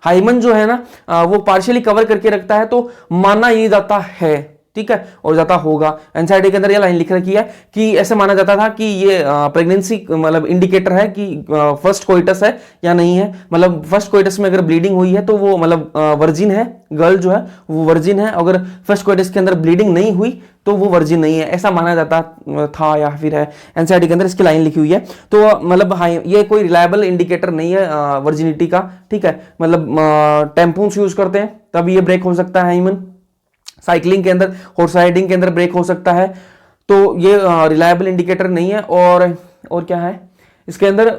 S1: हाइमन जो है ना वो पार्शियली कवर करके रखता है, तो माना ये जाता है, ठीक है, और जाता होगा। एनसीईआरटी के अंदर ये लाइन लिख रखी है कि ऐसे माना जाता था कि ये प्रेगनेंसी मतलब इंडिकेटर है कि फर्स्ट कोइटस है या नहीं है। मतलब फर्स्ट कोइटस में अगर ब्लीडिंग हुई है तो वो मतलब वर्जिन है, गर्ल जो है वो वर्जिन है। अगर फर्स्ट कोइटस के अंदर ब्लीडिंग नहीं हुई तो वो वर्जिन नहीं है, ऐसा माना जाता था या फिर है। एनसीईआरटी के अंदर इसकी लाइन लिखी हुई है। तो मतलब हाँ, ये कोई रिलायबल इंडिकेटर नहीं है वर्जिनिटी का, ठीक है। मतलब टेम्पून्स यूज करते हैं तब ये ब्रेक हो सकता है हाइमन, साइकिलिंग के अंदर, हॉर्स राइडिंग के अंदर ब्रेक हो सकता है। तो ये रिलायबल इंडिकेटर नहीं है। और क्या है इसके अंदर?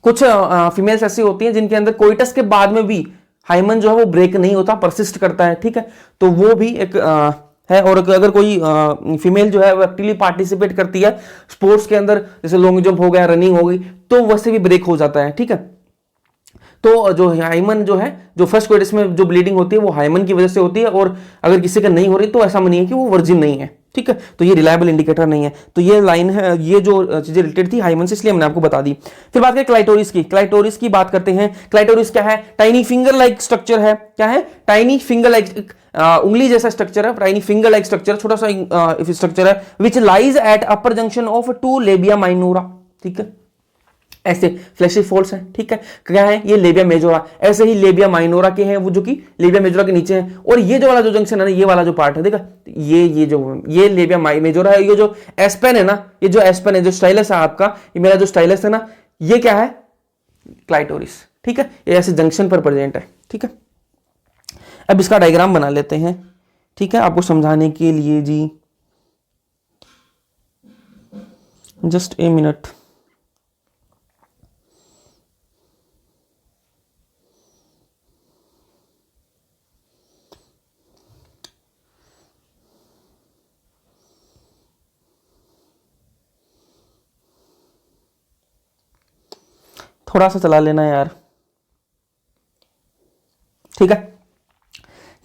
S1: कुछ फीमेल्स ऐसी होती हैं जिनके अंदर कोइटस के बाद में भी हाइमन जो है वो ब्रेक नहीं होता, परसिस्ट करता है, ठीक है। तो वो भी एक है। और अगर कोई फीमेल जो है वो एक्टिवली पार्टिसिपेट करती है स्पोर्ट्स के अंदर, जैसे लॉन्ग जंप हो गया, रनिंग हो गई, तो वैसे भी ब्रेक हो जाता है, ठीक है। तो जो हाइमन जो है, जो फर्स्ट कोइटस में जो ब्लीडिंग होती है वो हाइमन की वजह से होती है। और अगर किसी का नहीं हो रही तो ऐसा मानिए कि वो वर्जिन नहीं है, ठीक है। तो ये रिलायबल इंडिकेटर नहीं है। तो ये लाइन है, ये जो चीजें रिलेटेड थी हाइमन से, इसलिए हमने आपको बता दी। फिर बात करें क्लाइटोरिस की बात करते हैं। क्लाइटोरिस क्या है? टाइनी फिंगर लाइक स्ट्रक्चर है। क्या है? टाइनी फिंगर लाइक, उंगली जैसा स्ट्रक्चर है, टाइनी फिंगर लाइक स्ट्रक्चर, छोटा सा स्ट्रक्चर है, which lies at upper junction of two labia minora, ठीक है। ऐसे फ्लैशी फोल्ड्स हैं, ठीक है। क्या है? ये लेबिया मेजोरा। ऐसे ही लेबिया माइनोरा के हैं वो जो कि लेबिया मेजोरा के नीचे हैं। और ये जो वाला जो जंक्शन है ना, ये वाला जो पार्ट है, देखा, ये लेबिया मेजोरा है। ये जो एस्पेन है ना, ये जो एस्पेन है, जो स्टाइलस है आपका, ये मेरा जो स्टाइलस है ना, ये क्या है? क्लाइटोरिस, ठीक है। ये ऐसे जंक्शन पर प्रेजेंट है, ठीक है। अब इसका डायग्राम बना लेते हैं, ठीक है, आपको समझाने के लिए जी। Just a minute. थोड़ा सा चला लेना यार, ठीक है।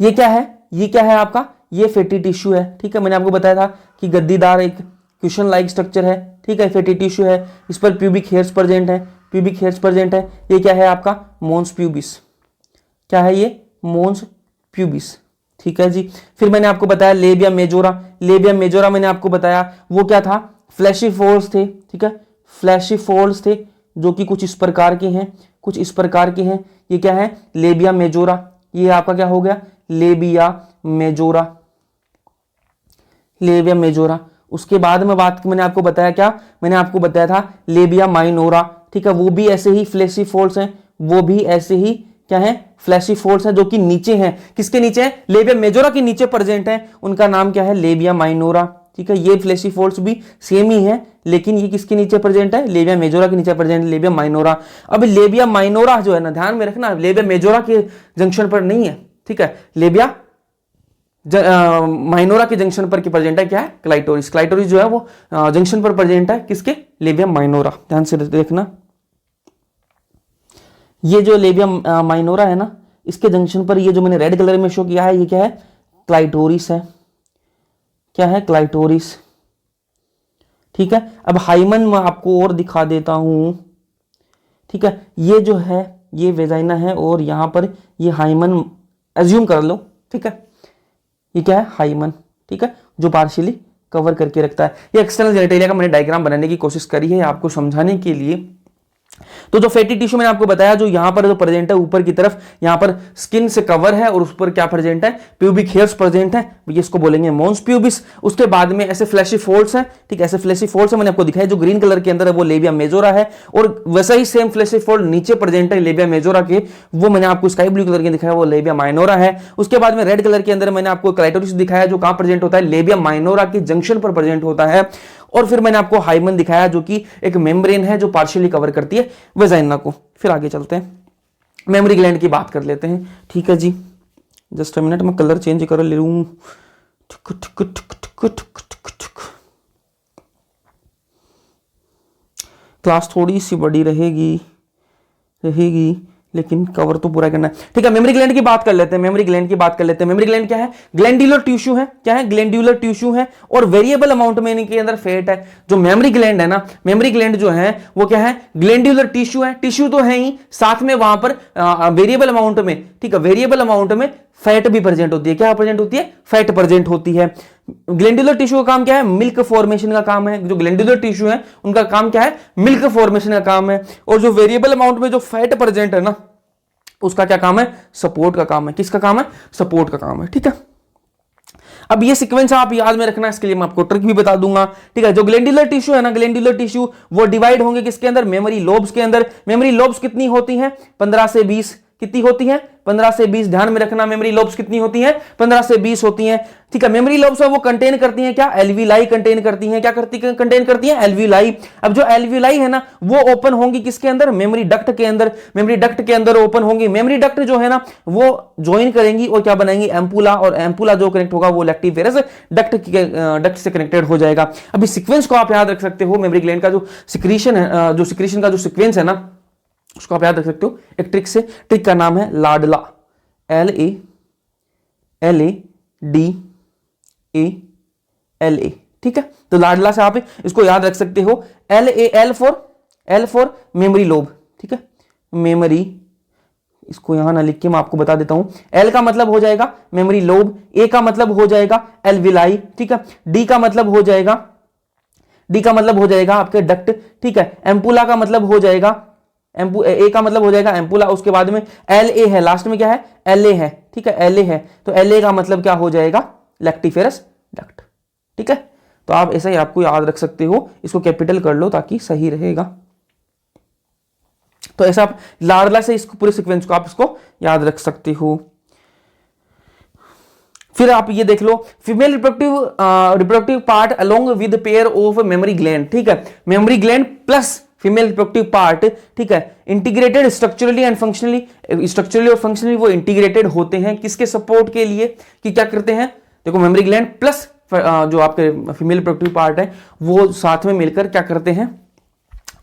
S1: ये क्या है? ये क्या है आपका? ये फैटी टिश्यू है, ठीक है। मैंने आपको बताया था कि गद्दीदार एक क्वेश्चन लाइक स्ट्रक्चर है, ठीक है, फैटी टिश्यू है, इस पर प्यूबिक हेयर्स प्रेजेंट है, प्यूबिक हेयर्स प्रेजेंट है। ये क्या है आपका? मोन्स प्यूबिस। क्या है ये? मोन्स प्यूबिस, ठीक है जी। फिर मैंने आपको बताया लेबिया मेजोरा मैंने आपको बताया वो क्या था? फ्लैशी फोल्ड्स थे, ठीक है, फ्लैशी फोल्ड्स थे जो कि कुछ इस प्रकार के हैं, कुछ इस प्रकार के हैं। ये क्या है? Labia majora. ये आपका क्या हो गया? Labia majora. उसके बाद में मैंने आपको बताया क्या? मैंने आपको बताया था लेबिया माइनोरा, ठीक है। वो भी ऐसे ही फ्लैशी फोल्ड्स हैं, वो भी ऐसे ही क्या है? फ्लैशी फोल्ड्स हैं जो कि नीचे हैं। किसके नीचे हैं? लेबिया मेजोरा के नीचे प्रेजेंट है। उनका नाम क्या है? लेबिया माइनोरा, ठीक है। ये फ्लैशी फोल्ड्स भी सेम ही है, लेकिन ये किसके नीचे प्रेजेंट है? लेबिया मेजोरा के नीचे प्रेजेंट है, लेबिया माइनोरा। अब लेबिया माइनोरा जो है ना, ध्यान में रखना, लेबिया मेजोरा के जंक्शन पर नहीं है, ठीक है। लेबिया माइनोरा के जंक्शन पर प्रेजेंट है क्या है? क्लाइटोरिस। क्लाइटोरिस जो है वो जंक्शन पर प्रेजेंट है किसके? Labia minora. ध्यान से देखना, ये जो लेबिया माइनोरा है ना, इसके जंक्शन पर ये जो मैंने रेड कलर में शो किया है, ये क्या है? क्लाइटोरिस है। क्या है? क्लाइटोरिस, ठीक है। अब हाइमन मैं आपको और दिखा देता हूं, ठीक है। ये जो है ये वेजाइना है और यहां पर ये हाइमन एज्यूम कर लो, ठीक है। ये क्या है? हाइमन, ठीक है, जो पार्शियली कवर करके रखता है। ये एक्सटर्नल जेनिटेलिया का मैंने डायग्राम बनाने की कोशिश करी है आपको समझाने के लिए। तो जो फैटी टिश्यू मैंने आपको बताया, जो यहां पर जो प्रेजेंट है ऊपर की तरफ, यहां पर स्किन से कवर है और उस पर क्या प्रेजेंट है? प्यूबिक हेयर्स प्रेजेंट है, ये इसको बोलेंगे मॉन्स प्यूबिस। उसके बाद में ऐसे फ्लैशी फोल्ड्स हैं, ठीक है, ऐसे फ्लैशी फोल्ड्स मैंने आपको दिखाया। जो ग्रीन कलर के अंदर है वो लेबिया मेजोरा है, और वैसा ही सेम फ्लैशी फोल्ड नीचे प्रेजेंट है लेबिया मेजोरा के, वो मैंने आपको स्काई ब्लू कलर के दिखाया, वो लेबिया माइनोरा है। उसके बाद में रेड कलर के अंदर मैंने आपको क्लाइटोरिस दिखाया, जो कहां प्रेजेंट होता है? लेबिया माइनोरा के जंक्शन पर प्रेजेंट होता है। और फिर मैंने आपको हाइमन दिखाया, जो कि एक मेम्ब्रेन है जो पार्शियली कवर करती है वेजाइना को। फिर आगे चलते हैं, मेमोरी ग्लैंड की बात कर लेते हैं, ठीक है जी। जस्ट अ मिनट, मैं कलर चेंज कर ले लूं। क्लास थोड़ी सी बड़ी रहेगी लेकिन कवर तो पूरा करना है, ठीक है। मेमोरी ग्लैंड की बात कर लेते हैं, मेमोरी ग्लैंड की बात कर लेते हैं। मेमोरी ग्लैंड क्या है? ग्लैंडुलर टिश्यू है, क्या है? ग्लैंडुलर टिश्यू है, और वेरिएबल अमाउंट में इनके अंदर फैट है। जो मेमोरी ग्लैंड है ना, मेमोरी ग्लैंड जो है वो क्या है? ग्लैंडुलर टिश्यू है, टिश्यू तो है ही, साथ में वहां पर वेरिएबल अमाउंट में, ठीक है, वेरिएबल अमाउंट में फैट भी प्रेजेंट होती है। क्या प्रेजेंट होती है? फैट प्रेजेंट होती है। ग्लैंडुलर टिश्यू का काम क्या है? मिल्क फॉर्मेशन का काम है। जो ग्लैंडुलर टिश्यू है उनका काम क्या है? मिल्क फॉर्मेशन का काम है। और जो वेरिएबल अमाउंट में जो फैट प्रेजेंट है ना, उसका क्या काम है? सपोर्ट का काम है। किसका काम है? सपोर्ट का काम है, ठीक है। अब ये सीक्वेंस आप याद में रखना, इसके लिए मैं आपको ट्रिक भी बता दूंगा, ठीक है। जो ग्लैंडुलर टिश्यू है ना, ग्लैंडुलर टिश्यू वो डिवाइड होंगे किसके अंदर? मेमोरी लोब्स के अंदर। मेमोरी लोब्स कितनी होती हैं? 15 से 20। कितनी होती है? 15 से 20। ध्यान में रखना, मेमोरी लोब्स कितनी होती हैं? 15 से 20 होती हैं, ठीक है। मेमोरी लोब्स है वो कंटेन करती हैं क्या? एल्विलाई कंटेन करती हैं। क्या कंटेन करती हैं? एल्विलाई। अब जो एल्विलाई है ना, वो ओपन होंगी किसके अंदर? मेमोरी डक्ट के अंदर। मेमोरी डक्ट के अंदर ओपन होंगी। मेमोरी डक्ट जो है ना, वो ज्वाइन करेंगी और क्या बनाएंगी? एम्पुला। और एम्पुला जो कनेक्ट होगा वो लैक्टिवेरस डक्ट से कनेक्टेड हो जाएगा। अभी सीक्वेंस को आप याद रख सकते हो। मेमोरी ग्लैंड का जो सिक्रीशन है, जो सिक्रीशन का जो सीक्वेंस है ना, उसको आप याद रख सकते हो एक ट्रिक से। ट्रिक का नाम है लाडला, LADALA, ठीक है। तो लाडला से आप इसको याद रख सकते हो। L फॉर मेमोरी लोब, ठीक है, मेमोरी। इसको यहां ना लिख के मैं आपको बता देता हूं। L का मतलब हो जाएगा मेमोरी लोब, A का मतलब हो जाएगा एल्विलाई, ठीक है। D का मतलब हो जाएगा आपके डक्ट, ठीक है। एम्पुला का मतलब हो जाएगा ए का मतलब हो जाएगा एम्पुला। उसके बाद में LA है, लास्ट में क्या है? LA है, ठीक है, LA है। तो LA का मतलब क्या हो जाएगा? लैक्टिफेरस डक्ट, ठीक है। तो आप ऐसा ही आपको याद रख सकते हो, इसको कैपिटल कर लो ताकि सही रहेगा। तो ऐसा आप लाडला से इसको पूरे सीक्वेंस को आप इसको याद रख सकते हो। फिर आप ये देख लो, female reproductive part along with pair of mammary gland, ठीक है। Mammary gland plus female reproductive part, ठीक है, integrated structurally and functionally. Structurally और फंक्शनली वो इंटीग्रेटेड होते हैं किसके सपोर्ट के लिए? कि क्या करते हैं? देखो, मेमोरी ग्लैंड प्लस जो आपके फीमेल रिप्रोडक्टिव पार्ट है वो साथ में मिलकर क्या करते हैं?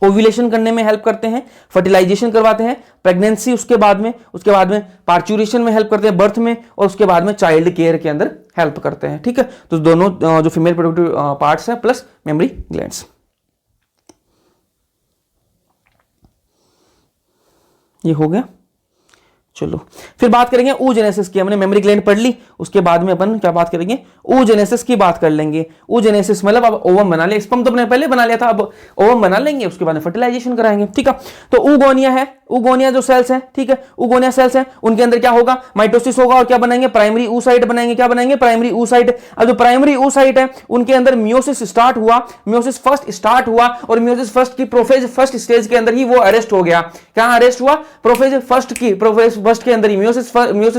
S1: ओव्यूलेशन करने में हेल्प करते हैं, फर्टिलाइजेशन करवाते हैं, प्रेगनेंसी, उसके बाद में पार्चुरेशन में हेल्प करते हैं, बर्थ में, और उसके बाद में चाइल्ड केयर के अंदर हेल्प करते हैं, ठीक है। तो दोनों जो फीमेल रिप्रोडक्टिव पार्ट्स हैं प्लस मेमोरी ग्लैंड्स। ये हो गया। चलो फिर बात करेंगे oogenesis की। हमने मेमोरी ग्लैंड पढ़ ली, उसके बाद में अपन क्या बात करेंगे? oogenesis की बात कर लेंगे। oogenesis मतलब अब ओवम बना ले, स्पर्म तो अपने पहले बना लिया था, अब ओवम बना लेंगे, उसके बाद में फर्टिलाइजेशन कराएंगे, ठीक है। तो oogonia है, oogonia जो सेल्स हैं, ठीक है, oogonia सेल्स हैं, उनके अंदर क्या होगा? माइटोसिस होगा और क्या बनाएंगे? प्राइमरी oocyte बनाएंगे। क्या बनाएंगे? Primary oocyte। अब जो प्राइमरी oocyte है उनके अंदर मियोसिस स्टार्ट हुआ, मियोसिस फर्स्ट स्टार्ट हुआ, और मियोसिस फर्स्ट की प्रोफेज फर्स्ट स्टेज के अंदर ही वो अरेस्ट हो गया। क्या अरेस्ट हुआ? प्रोफेज फर्स्ट के अंदर ही, मियोसिस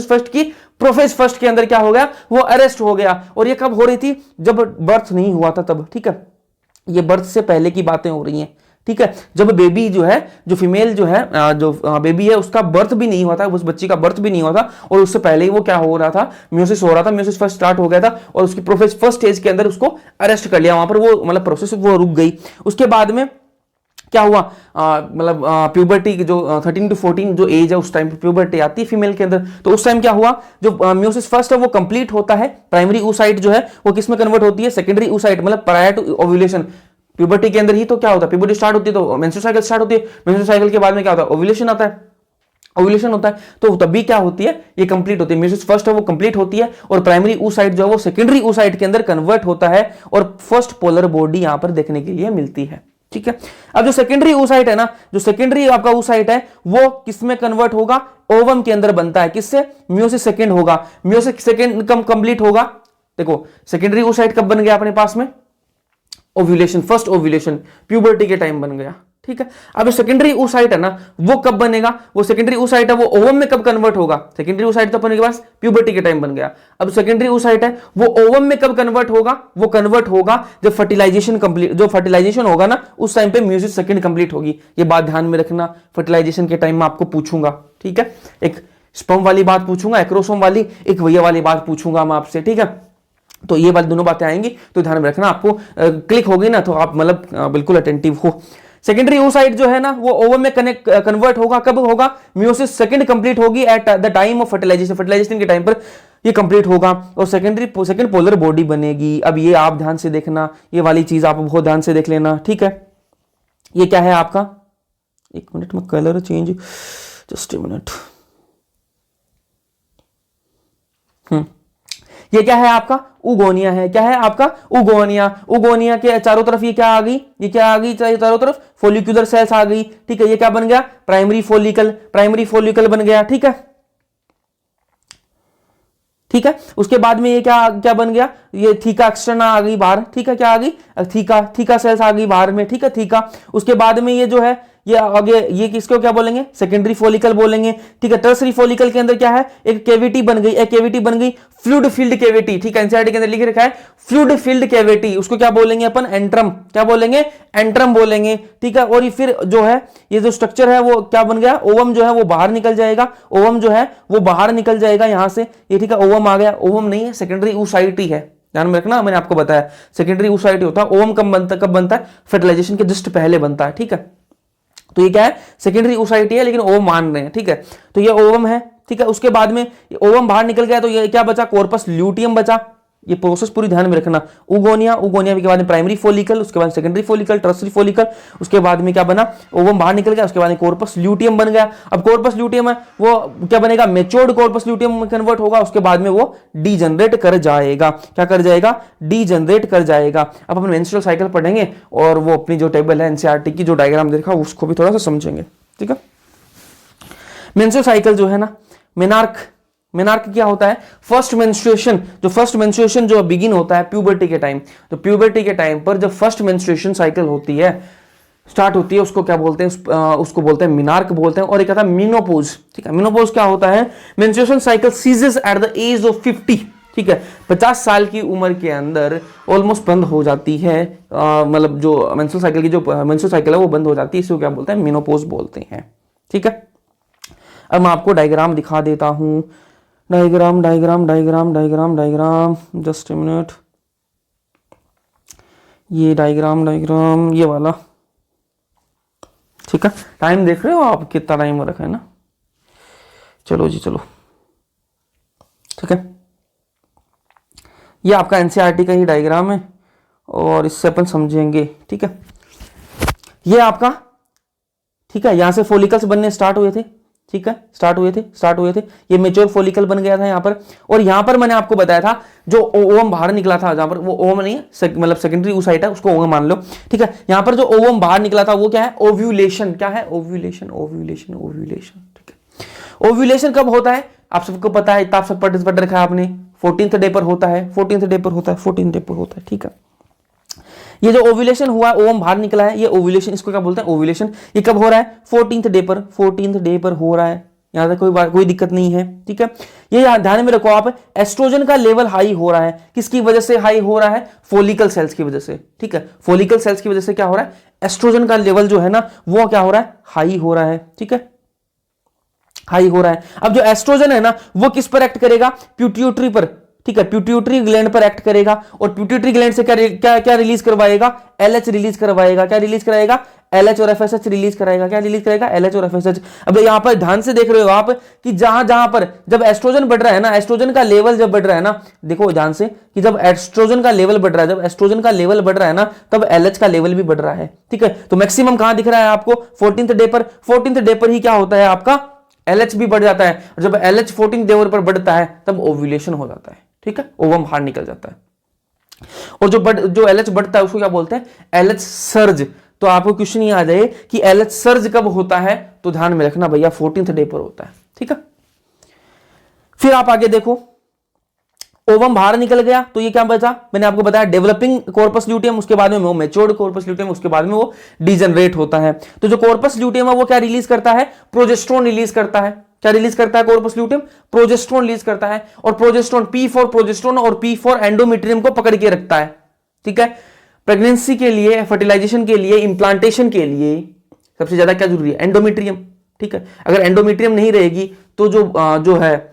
S1: फर्स्ट की प्रोफेज फर्स्ट के अंदर क्या हो गया? वो अरेस्ट हो गया। और ये कब हो रही थी? जब बर्थ नहीं हुआ था तब, ठीक है। ये बर्थ से पहले की बातें हो रही हैं, ठीक है। जब बेबी जो है, जो फीमेल जो है, जो बेबी है, उसका बर्थ भी नहीं हुआ था, उस बच्ची का बर्थ भी नहीं हुआ था, और उससे पहले ही वो क्या हो रहा था? मियोसिस हो रहा था, मियोसिस फर्स्ट स्टार्ट हो गया था, और उसकी प्रोफेज फर्स्ट स्टेज के अंदर उसको अरेस्ट कर लिया। वहां पर वो मतलब प्रोसेस वो रुक गई। उसके बाद में क्या हुआ? मतलब प्यूबर्टी जो 13 to 14 जो एज है, उस टाइम पे प्यूबर्टी आती है फीमेल के अंदर। तो उस टाइम क्या हुआ? जो मियोसिस फर्स्ट है वो कंप्लीट होता है, प्राइमरी oocyte जो है वो किस में कन्वर्ट होती है? सेकेंडरी oocyte, मतलब प्रायर टू ओव्यूलेशन, प्यूबर्टी के अंदर ही तो क्या होता है, प्यूबर्टी स्टार्ट होती है तो मेंस्ट्रुअल साइकिल स्टार्ट होती है, मेंस्ट्रुअल साइकिल के बाद में क्या होता है, ओव्यूलेशन आता है, ओव्यूलेशन होता है, तो तभी क्या होती है, ये कंप्लीट होती है, मेयोसिस फर्स्ट है वो कंप्लीट होती है और प्राइमरी oocyte जो है वो सेकेंडरी oocyte के अंदर कन्वर्ट होता है और फर्स्ट पोलर बॉडी यहां पर देखने के लिए मिलती है। ठीक है, अब जो सेकेंडरी oocyte है ना, जो सेकेंडरी आपका oocyte है वो किसमें कन्वर्ट होगा, ओवम के अंदर बनता है, किससे, मियोसिस सेकेंड होगा, मियोसिस सेकेंड कब कंप्लीट होगा, देखो सेकेंडरी oocyte कब बन गया अपने पास में, ओव्यूलेशन, फर्स्ट ओव्यूलेशन प्यूबर्टी के टाइम बन गया। ठीक है, अब सेकेंडरी oocyte है ना वो कब बनेगा, वो सेकेंडरी oocyte है वो ओवम में कब कन्वर्ट होगा, सेकेंडरी oocyte तो अपने के पास प्यूबर्टी के टाइम बन गया, अब सेकेंडरी oocyte है वो ओवम में कब कन्वर्ट होगा, वो कन्वर्ट होगा जब फर्टिलाइजेशन कंप्लीट, जो फर्टिलाइजेशन होगा ना उस टाइम पे म्यूसिस सेकेंड कंप्लीट होगी, ये बात ध्यान में रखना, फर्टिलाइजेशन के टाइम में आपको पूछूंगा। ठीक है, एक स्पर्म वाली बात पूछूंगा, एक्रोसोम वाली, एक वही वाली बात पूछूंगा मैं आपसे। ठीक है, तो ये बात दोनों बातें आएंगी तो ध्यान में रखना, आपको क्लिक होगी ना तो आप मतलब बिल्कुल अटेंटिव हो। सेकेंडरी oocyte जो है ना वो ओवम में कन्वर्ट होगा, कब होगा, मियोसिस सेकंड कंप्लीट होगी at the time of fertilization, fertilization के टाइम पर ये कंप्लीट होगा और सेकंड पोलर बॉडी बनेगी। अब ये आप ध्यान से देखना, ये वाली चीज आप बहुत ध्यान से देख लेना। ठीक है, ये क्या है आपका, एक मिनट में colour change, just a minute, ये क्या है आपका, उगोनिया है, क्या है आपका, उगोनिया, उगोनिया के चारों तरफ ये क्या आ गई, ये क्या आ गई, चारों तरफ फोलिकुलर सेल्स आ गई। ठीक है, ये क्या बन गया, प्राइमरी फोलिकल, प्राइमरी फोलिकल बन गया। ठीक है, ठीक है, उसके बाद में ये क्या क्या बन गया, ये थीका एक्सटर्ना आ गई बाहर। ठीक है, क्या आ गई, थीका, थीका सेल्स आ गई बाहर में। ठीक है, थीका, उसके बाद में ये जो है ये आगे, ये किसको क्या बोलेंगे, सेकेंडरी फोलिकल बोलेंगे। ठीक है, टर्सरी फोलिकल के अंदर क्या है, एक केविटी बन गई, एक केविटी बन गई, फ्लूइड फील्ड केविटी। ठीक है, एनसीईआरटी के अंदर लिख रखा है फ्लूइड फील्ड केविटी, उसको क्या बोलेंगे अपन, एंट्रम, क्या बोलेंगे, एंट्रम बोलेंगे। ठीक है, और ये फिर जो है ये जो स्ट्रक्चर है वो क्या बन गया, ओवम जो है वो बाहर निकल जाएगा, ओवम जो है वो बाहर निकल जाएगा यहां से, ये ठीक है, ओवम आ गया, ओवम नहीं है, सेकेंडरी oocyte ही है, ध्यान में रखना, मैंने आपको बताया सेकेंडरी oocyte होता है। ओवम कब बनता है, फर्टिलाइजेशन के जस्ट पहले बनता है। ठीक है, तो ये क्या है, सेकेंडरी oocyte है लेकिन ओवम मान रहे हैं। ठीक है, तो ये ओवम है। ठीक है, उसके बाद में ओवम बाहर निकल गया तो ये क्या बचा, कॉर्पस ल्यूटियम बचा। ये प्रोसेस पूरी ध्यान में रखना, उगोनिया, उगोनिया के बाद में प्राइमरी फोलिकल, उसके बाद सेकेंडरी फोलिकल, टर्सरी फोलिकल, उसके बाद में क्या बना, ओवम बाहर निकल गया, उसके बाद में कॉर्पस ल्यूटियम बन गया। अब कॉर्पस ल्यूटियम है वो क्या बनेगा, मेच्योर्ड कॉर्पस ल्यूटियम में कन्वर्ट होगा, उसके बाद में वो डीजनरेट कर जाएगा, क्या कर जाएगा, डीजनरेट कर जाएगा। अब अपन मेंस्ट्रुअल साइकिल पढ़ेंगे और वो अपनी जो टेबल है एनसीईआरटी की जो डायग्राम देखा उसको भी थोड़ा सा समझेंगे। ठीक है, मेंस्ट्रुअल साइकिल जो है ना, मेनार्क, मेनार्क क्या होता है, फर्स्ट मेंस्ट्रुएशन, जो फर्स्ट मेंस्ट्रुएशन जो बिगिन होता है प्यूबर्टी के टाइम, तो प्यूबर्टी के टाइम पर जब फर्स्ट मेंस्ट्रुएशन साइकिल होती है, स्टार्ट होती है, उसको क्या बोलते हैं, उसको बोलते हैं मिनार्क बोलते हैं। और एक आता है मीनोपोज। ठीक है, मीनोपोज क्या होता है, menstruation cycle ceases at the age of 50। ठीक है, 50 साल की उम्र के अंदर ऑलमोस्ट बंद हो जाती है, मतलब जो मेंस्ट्रुअल साइकिल की जो मेंस्ट्रुअल साइकिल है वो बंद हो जाती है, इसको क्या बोलते हैं, मीनोपोज बोलते हैं। ठीक है, अब मैं आपको डायग्राम दिखा देता हूं, diagram diagram diagram diagram diagram, just a minute, ये डायग्राम डायग्राम ये वाला। ठीक है, टाइम देख रहे हो आप कितना टाइम हो रखा है ना, चलो जी चलो। ठीक है, ये आपका एनसीईआरटी का ही डायग्राम है और इससे अपन समझेंगे। ठीक है, ये आपका, ठीक है, यहां से फोलिकल्स बनने स्टार्ट हुए थे। ठीक है, स्टार्ट हुए थे, ये मेच्योर फोलिकल बन गया था यहाँ पर। और यहाँ पर मैंने आपको बताया था जो ओवम बाहर निकला था, जहां पर वो ओवम नहीं है, मतलब सेकेंडरी oocyte है, उसको ओवम मान लो। ठीक है, यहाँ पर जो ओवम बाहर निकला था वो क्या है, ओव्यूलेशन। क्या है, ओव्यूलेशन, ओव्यूलेशन, ओव्यूलेशन। ठीक है, ओव्यूलेशन कब होता है, आप सबको पता है, इतना आप सब पढ़ रखा है आपने, 14th डे पर होता है, 14th डे पर होता है, 14th डे पर होता है। ठीक है, ये जो ओव्यूलेशन हुआ, ओवम बाहर निकला है, ये ओव्यूलेशन, इसको क्या बोलते हैं, ओव्यूलेशन। ये कब हो रहा है, 14th डे पर, 14th डे पर हो रहा है, यहां तक कोई दिक्कत नहीं है। ठीक है, ये ध्यान में रखो आप, एस्ट्रोजन का लेवल हाई हो रहा है, किसकी वजह से हाई हो रहा है, फोलिकल सेल्स की वजह से। ठीक है, फोलिकल सेल्स की वजह से क्या हो रहा है, एस्ट्रोजन का लेवल जो है ना वो क्या हो रहा है, हाई हो रहा है। ठीक है, हाई हो रहा है। अब जो एस्ट्रोजन है ना वो किस पर एक्ट करेगा, पिट्यूटरी पर। ठीक है, पिट्यूटरी ग्लैंड पर एक्ट करेगा और पिट्यूटरी ग्लैंड से क्या क्या क्या रिलीज करवाएगा, एलएच रिलीज करवाएगा। क्या रिलीज कराएगा, LH और FSH रिलीज कराएगा। क्या रिलीज करेगा? LH और FSH। अब यहाँ पर ध्यान से देख रहे हो आप कि जहां जहां पर जब एस्ट्रोजन बढ़ रहा है ना, एस्ट्रोजन का लेवल जब बढ़ रहा है ना, देखो ध्यान से कि जब एस्ट्रोजन का लेवल बढ़ रहा है, जब एस्ट्रोजन का लेवल बढ़ रहा है ना, तब LH का लेवल भी बढ़ रहा है। ठीक है, तो मैक्सिमम कहां दिख रहा है आपको? 14th डे पर। 14th डे पर ही क्या होता है आपका? LH भी बढ़ जाता है, और जब LH 14th डे पर बढ़ता है तब ओव्यूलेशन हो जाता है। ठीक है, ओवम बाहर निकल जाता है। और जो LH बढ़ता है उसको क्या बोलते हैं? LH surge. तो आपको क्वेश्चन ये आ जाए कि LH सर्ज कब होता है, तो ध्यान में रखना भैया 14th डे पर होता है। ठीक है, फिर आप आगे देखो, ओवम बाहर निकल गया तो ये क्या बचा? मैंने आपको बताया डेवलपिंग कॉर्पस ल्यूटियम, उसके बाद में वो मैच्योर्ड कॉर्पस ल्यूटियम, उसके बाद में वो डीजनरेट होता है। तो जो कॉर्पस ल्यूटियम है वो क्या रिलीज करता है? प्रोजेस्टेरोन रिलीज करता है। क्या रिलीज करता है कॉर्पस ल्यूटियम? प्रोजेस्टेरोन रिलीज करता है। और प्रोजेस्टेरोन P4 प्रोजेस्टेरोन और P4 एंडोमेट्रियम को पकड़ के रखता है। ठीक है, प्रेगनेंसी के लिए, फर्टिलाइजेशन के लिए, इंप्लांटेशन के लिए सबसे ज्यादा क्या जरूरी है? एंडोमेट्रियम। ठीक है, अगर एंडोमेट्रियम नहीं रहेगी तो जो है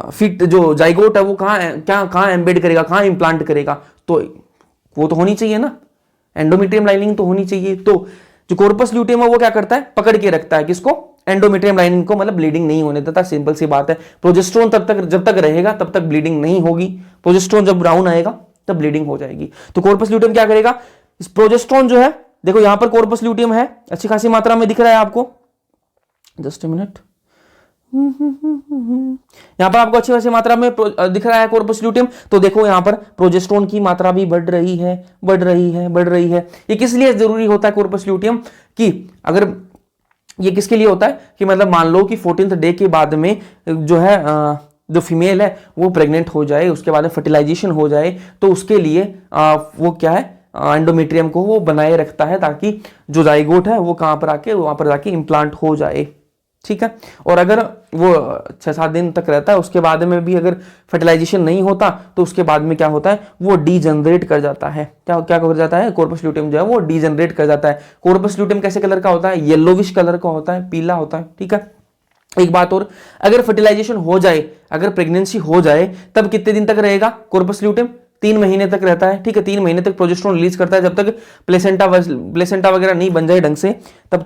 S1: फिट जो जाइगोट है वो कहां एम्बेड करेगा, कहां इंप्लांट करेगा? तो वो तो होनी चाहिए ना, एंडोमेट्रियम लाइनिंग तो होनी चाहिए। तो जो कॉर्पस ल्यूटियम है वो क्या करता है? पकड़ के रखता है किसको? एंडोमेट्रियम लाइनिंग को, मतलब ब्लीडिंग नहीं होने देता। सिंपल सी बात है। प्रोजेस्टेरोन जब तक रहेगा तब तक ब्लीडिंग नहीं होगी। प्रोजेस्टेरोन जब ब्राउन आएगा तब ब्लीडिंग हो जाएगी। तो कॉर्पस ल्यूटियम क्या करेगा? इस प्रोजेस्टेरोन जो है, देखो यहां पर कॉर्पस ल्यूटियम है, अच्छी खासी मात्रा में दिख रहा है आपको। जस्ट ए मिनट, यहां पर आपको अच्छी खासी मात्रा में दिख रहा है कॉर्पस ल्यूटियम। तो देखो यहां पर प्रोजेस्टेरोन की मात्रा भी बढ़ रही है, बढ़ रही है, बढ़ रही है। ये किस लिए जरूरी होता है कॉर्पस ल्यूटियम? कि अगर ये किसके लिए होता है कि मतलब मान लो कि 14th डे के बाद में जो है जो फीमेल है वो प्रेग्नेंट हो जाए, उसके बाद में फर्टिलाइजेशन हो जाए, तो उसके लिए वो क्या है? एंडोमेट्रियम को वो बनाए रखता है ताकि जो जाइगोट है वो कहां पर आके, वहां पर जाके इंप्लांट हो जाए। ठीक है, और अगर वो 6-7 दिन तक रहता है, उसके बाद में भी अगर फर्टिलाइजेशन नहीं होता तो उसके बाद में क्या होता है? वो डीजनरेट कर जाता है। क्या क्या कर जाता है? कॉर्पस ल्यूटियम जो है वो डीजनरेट कर जाता है। कॉर्पस ल्यूटियम कैसे कलर का होता है? येलोविश कलर का होता है, पीला होता है। ठीक है, एक बात और, अगर फर्टिलाइजेशन हो जाए, अगर प्रेगनेंसी हो जाए, तब कितने दिन तक रहेगा कॉर्पस ल्यूटियम? 3 महीने तक रहता है। ठीक है, 3 महीने तक प्रोजेस्टेरोन रिलीज करता है। जब तक प्लेसेंटा वगैरह नहीं बन जाए ढंग से, तब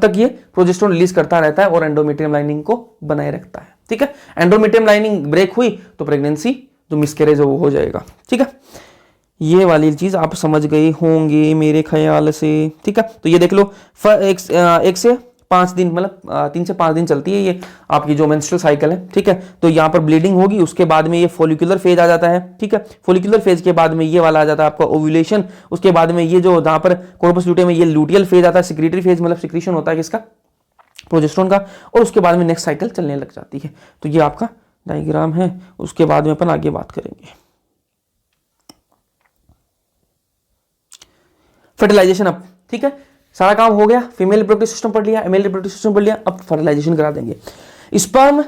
S1: तक ये प्रोजेस्टेरोन रिलीज करता रहता है और एंडोमेट्रियम लाइनिंग को बनाए रखता है। ठीक है, एंडोमेट्रियम लाइनिंग ब्रेक हुई तो प्रेगनेंसी जो मिसकैरेज है वो हो जाएगा। ठीक है, ये वाली चीज आप समझ गए होंगे मेरे ख्याल से। ठीक है, तो ये देख लो, एक से 5 दिन, मतलब 3 से 5 दिन चलती है ये आपकी जो मेंस्ट्रुअल साइकिल है। ठीक है, तो यहाँ पर ब्लीडिंग होगी, उसके बाद में ये फॉलिकुलर फेज आ जाता है। ठीक है, फॉलिकुलर फेज के बाद में ये वाला आ जाता है आपका ओव्यूलेशन। उसके बाद में ये जो जहां पर कॉर्पस ल्यूटियम में ये लूटियल फेज आता है, सिक्रीटरी फेज, मतलब सिक्रीशन होता है किसका? प्रोजेस्टेरोन का। और उसके बाद में नेक्स्ट साइकिल चलने लग जाती है। तो ये आपका डायग्राम है, उसके बाद में अपन आगे बात करेंगे। फर्टिलाइजेशन अब, ठीक है, सारा काम हो गया। फीमेल रिप्रोडक्टिव सिस्टम पढ़ लिया, मेल रिप्रोडक्टिव सिस्टम पढ़ लिया, अब फर्टिलाइजेशन करा देंगे। स्पर्म,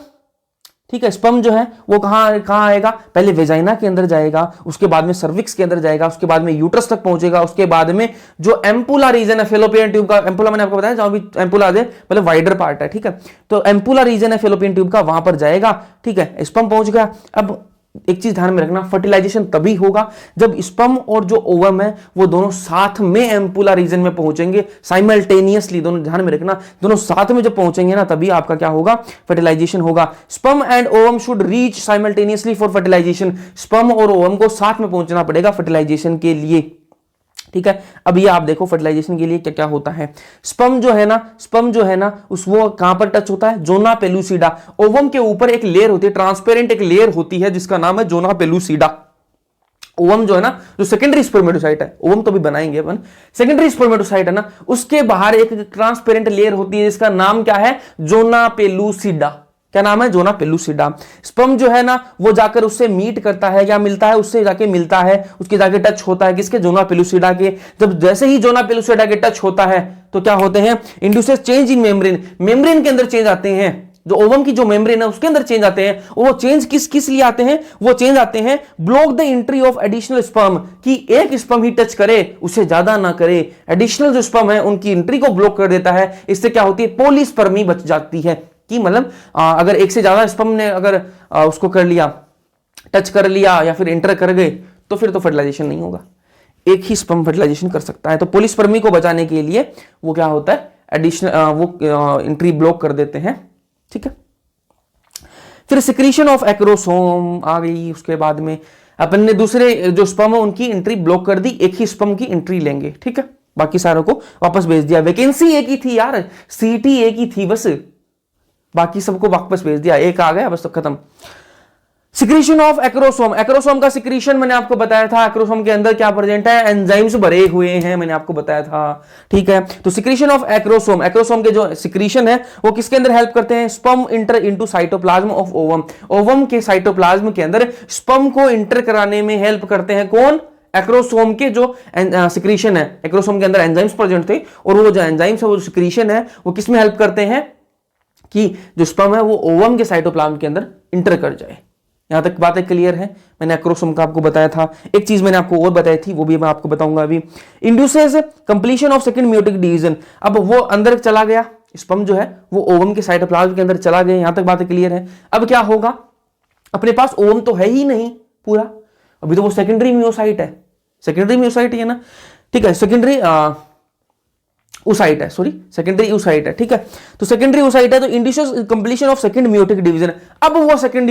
S1: ठीक है, स्पर्म जो है वो कहां आएगा? पहले वेजाइना के अंदर जाएगा, उसके बाद में सर्विक्स के अंदर जाएगा, उसके बाद में यूट्रस तक पहुंचेगा, उसके बाद में जो एम्पुला रीजन है फेलोपियन ट्यूब का, एम्पुला मैंने आपको बताया जहां भी एम्पुला आ जाए मतलब वाइडर पार्ट है। ठीक है, तो एम्पुला रीजन है फेलोपियन ट्यूब का, वहां पर जाएगा। ठीक है, स्पर्म पहुंच गया। अब एक चीज ध्यान में रखना, फर्टिलाइजेशन तभी होगा जब स्पर्म और जो ओवम है वो दोनों साथ में एम्पुला रीजन में पहुंचेंगे, साइमल्टेनियसली, दोनों ध्यान में रखना, दोनों साथ में जब पहुंचेंगे ना तभी आपका क्या होगा? फर्टिलाइजेशन होगा। Sperm and ovum should reach simultaneously for fertilization. Sperm और ओवम को साथ में पहुंचना पड़ेगा फर्टिलाइजेशन के लिए। ठीक है, अब ये आप देखो फर्टिलाइजेशन के लिए क्या क्या होता है। स्पर्म जो है ना उस वो कहां पर टच होता है? Zona pellucida. ओवम के ऊपर एक लेयर होती है, ट्रांसपेरेंट एक लेयर होती है जिसका नाम है जोना पेलुसिडा। ओवम जो है ना, जो सेकेंडरी स्पर्मेटोसाइट है, ओवम तो भी बनाएंगे अपन, सेकेंडरी स्पर्मेटोसाइट है ना, उसके बाहर एक ट्रांसपेरेंट लेयर होती है जिसका नाम क्या है? Zona pellucida. क्या नाम है? Zona pellucida. स्पर्म जो है ना वो जाकर उससे मीट करता है या मिलता है, उससे जाके मिलता है, उसके जाके टच होता है किसके? जोना पेलुसिडा के। जब जैसे ही जोना पेलुसिडा के टच होता है तो क्या होते हैं? Induces change in membrane. Membrane के अंदर चेंज आते हैं, जो ओवम की जो मेम्ब्रेन है उसके अंदर चेंज आते हैं। वो चेंज किस लिए आते हैं? वो चेंज आते हैं block the entry of additional sperm, कि एक स्पर्म ही टच करे, उससे ज्यादा ना करे। एडिशनल जो स्पर्म है उनकी एंट्री को ब्लॉक कर देता है। इससे क्या होती है? पॉलीस्पर्मी बच जाती है, कि मतलब अगर एक से ज्यादा स्पर्म ने अगर उसको कर लिया, टच कर लिया या फिर एंटर कर गए तो फिर तो फर्टिलाइजेशन नहीं होगा। एक ही स्पर्म फर्टिलाइजेशन कर सकता है। तो पॉलीस्पर्मी को बचाने के लिए वो क्या होता है, एडिशनल वो एंट्री ब्लॉक कर देते हैं, ठीक है। फिर सिक्रीशन ऑफ एक्रोसोम आ गई, उसके बाद में अपन ने दूसरे जो स्पर्म है उनकी एंट्री ब्लॉक कर दी, एक ही स्पर्म की एंट्री लेंगे, ठीक है, बाकी सारों को वापस भेज दिया। वैकेंसी एक ही थी यार, सीटी एक ही थी बस, बाकी सबको वापस भेज दिया, एक आ गया बस, तो खत्म। सिक्रीशन ऑफ एक्रोसोम, एक्रोसोम का सिक्रीशन मैंने आपको बताया था, एक्रोसोम के अंदर क्या प्रेजेंट है, एंजाइम्स भरे हुए हैं, मैंने आपको बताया था, ठीक है। तो सिक्रीशन ऑफ एक्रोसोम, एक्रोसोम के जो सिक्रीशन है वो किसके अंदर हेल्प करते हैं, sperm inter into cytoplasm of ovum, ovum के साइटोप्लाज्म के अंदर स्पर्म को इंटर कराने में हेल्प करते हैं कौन, एक्रोसोम के जो सिक्रीशन है, एक्रोसोम के अंदर एंजाइम्स प्रेजेंट थे, और वो जो एंजाइम्स है वो सिक्रीशन है वो किसमें हेल्प करते हैं कि जो स्पर्म है वो ओवम के साइटोप्लाज्म के अंदर इंटर कर जाए। यहां तक बातें क्लियर है, मैंने एक्रोसोम का आपको बताया था। एक चीज मैंने आपको और बताई थी, वो भी मैं आपको बताऊंगा अभी। Induces completion of second meiotic division, अब वो अंदर चला गया, स्पर्म जो है वो ओवम के साइटोप्लाज्म के अंदर चला गया, यहां तक बातें क्लियर है। अब क्या होगा, अपने पास ओवम तो है ही नहीं पूरा, अभी तो वो सेकेंडरी म्योसाइट है, सेकेंडरी म्योसाइट है ना, ठीक है, सेकेंडरी ओसाइट है, सॉरी सेकेंडरी ओसाइट है, ठीक है। तो सेकेंडरी ओसाइट है, तो induces completion of second meiotic division, अब वो सेकंड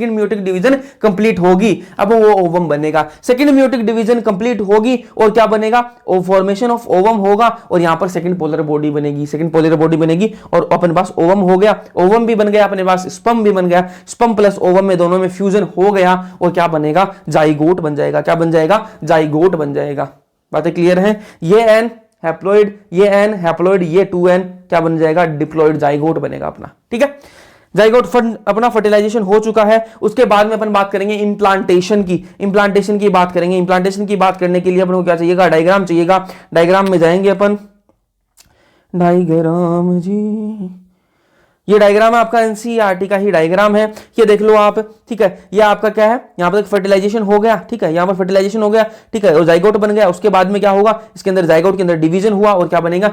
S1: म्यूटिक डिवीजन कंप्लीट होगी, अब वो ओवम बनेगा, सेकंड म्यूटिक डिवीजन कंप्लीट होगी और क्या बनेगा, ओ फॉर्मेशन ऑफ ओवम होगा, और यहां पर सेकंड पोलर बॉडी बनेगी, सेकंड पोलर बॉडी बनेगी, और अपने पास ओवम हो गया, ओवम भी बन गया, अपने पास स्पर्म भी बन गया, स्पर्म प्लस ओवम में दोनों में फ्यूजन हो गया, और क्या बनेगा, जाइगोट बन जाएगा, क्या बन जाएगा, जाइगोट बन जाएगा। बातें क्लियर है, ये एन हैप्लॉइड, ये एन हैप्लॉइड, ये 2n क्या बन जाएगा, डिप्लॉइड जाइगोट बनेगा अपना, ठीक है। जाइगोट अपना फर्टिलाइजेशन हो चुका है। उसके बाद में अपन बात करेंगे इंप्लांटेशन की, इंप्लांटेशन की बात करेंगे। इंप्लांटेशन की बात करने के लिए अपन को क्या चाहिएगा, डायग्राम चाहिएगा, डायग्राम में जाएंगे अपन, डायग्राम जी, ये डायग्राम है आपका एनसीईआरटी का ही डायग्राम है, ये देख लो आप, ठीक है। ये आपका क्या है, यहां पर फर्टिलाइजेशन हो गया, ठीक है, यहां पर फर्टिलाइजेशन हो गया, ठीक है, और जाइगोट बन गया। उसके बाद में क्या होगा, इसके अंदर जाइगोट के अंदर डिवीजन हुआ, और क्या बनेगा,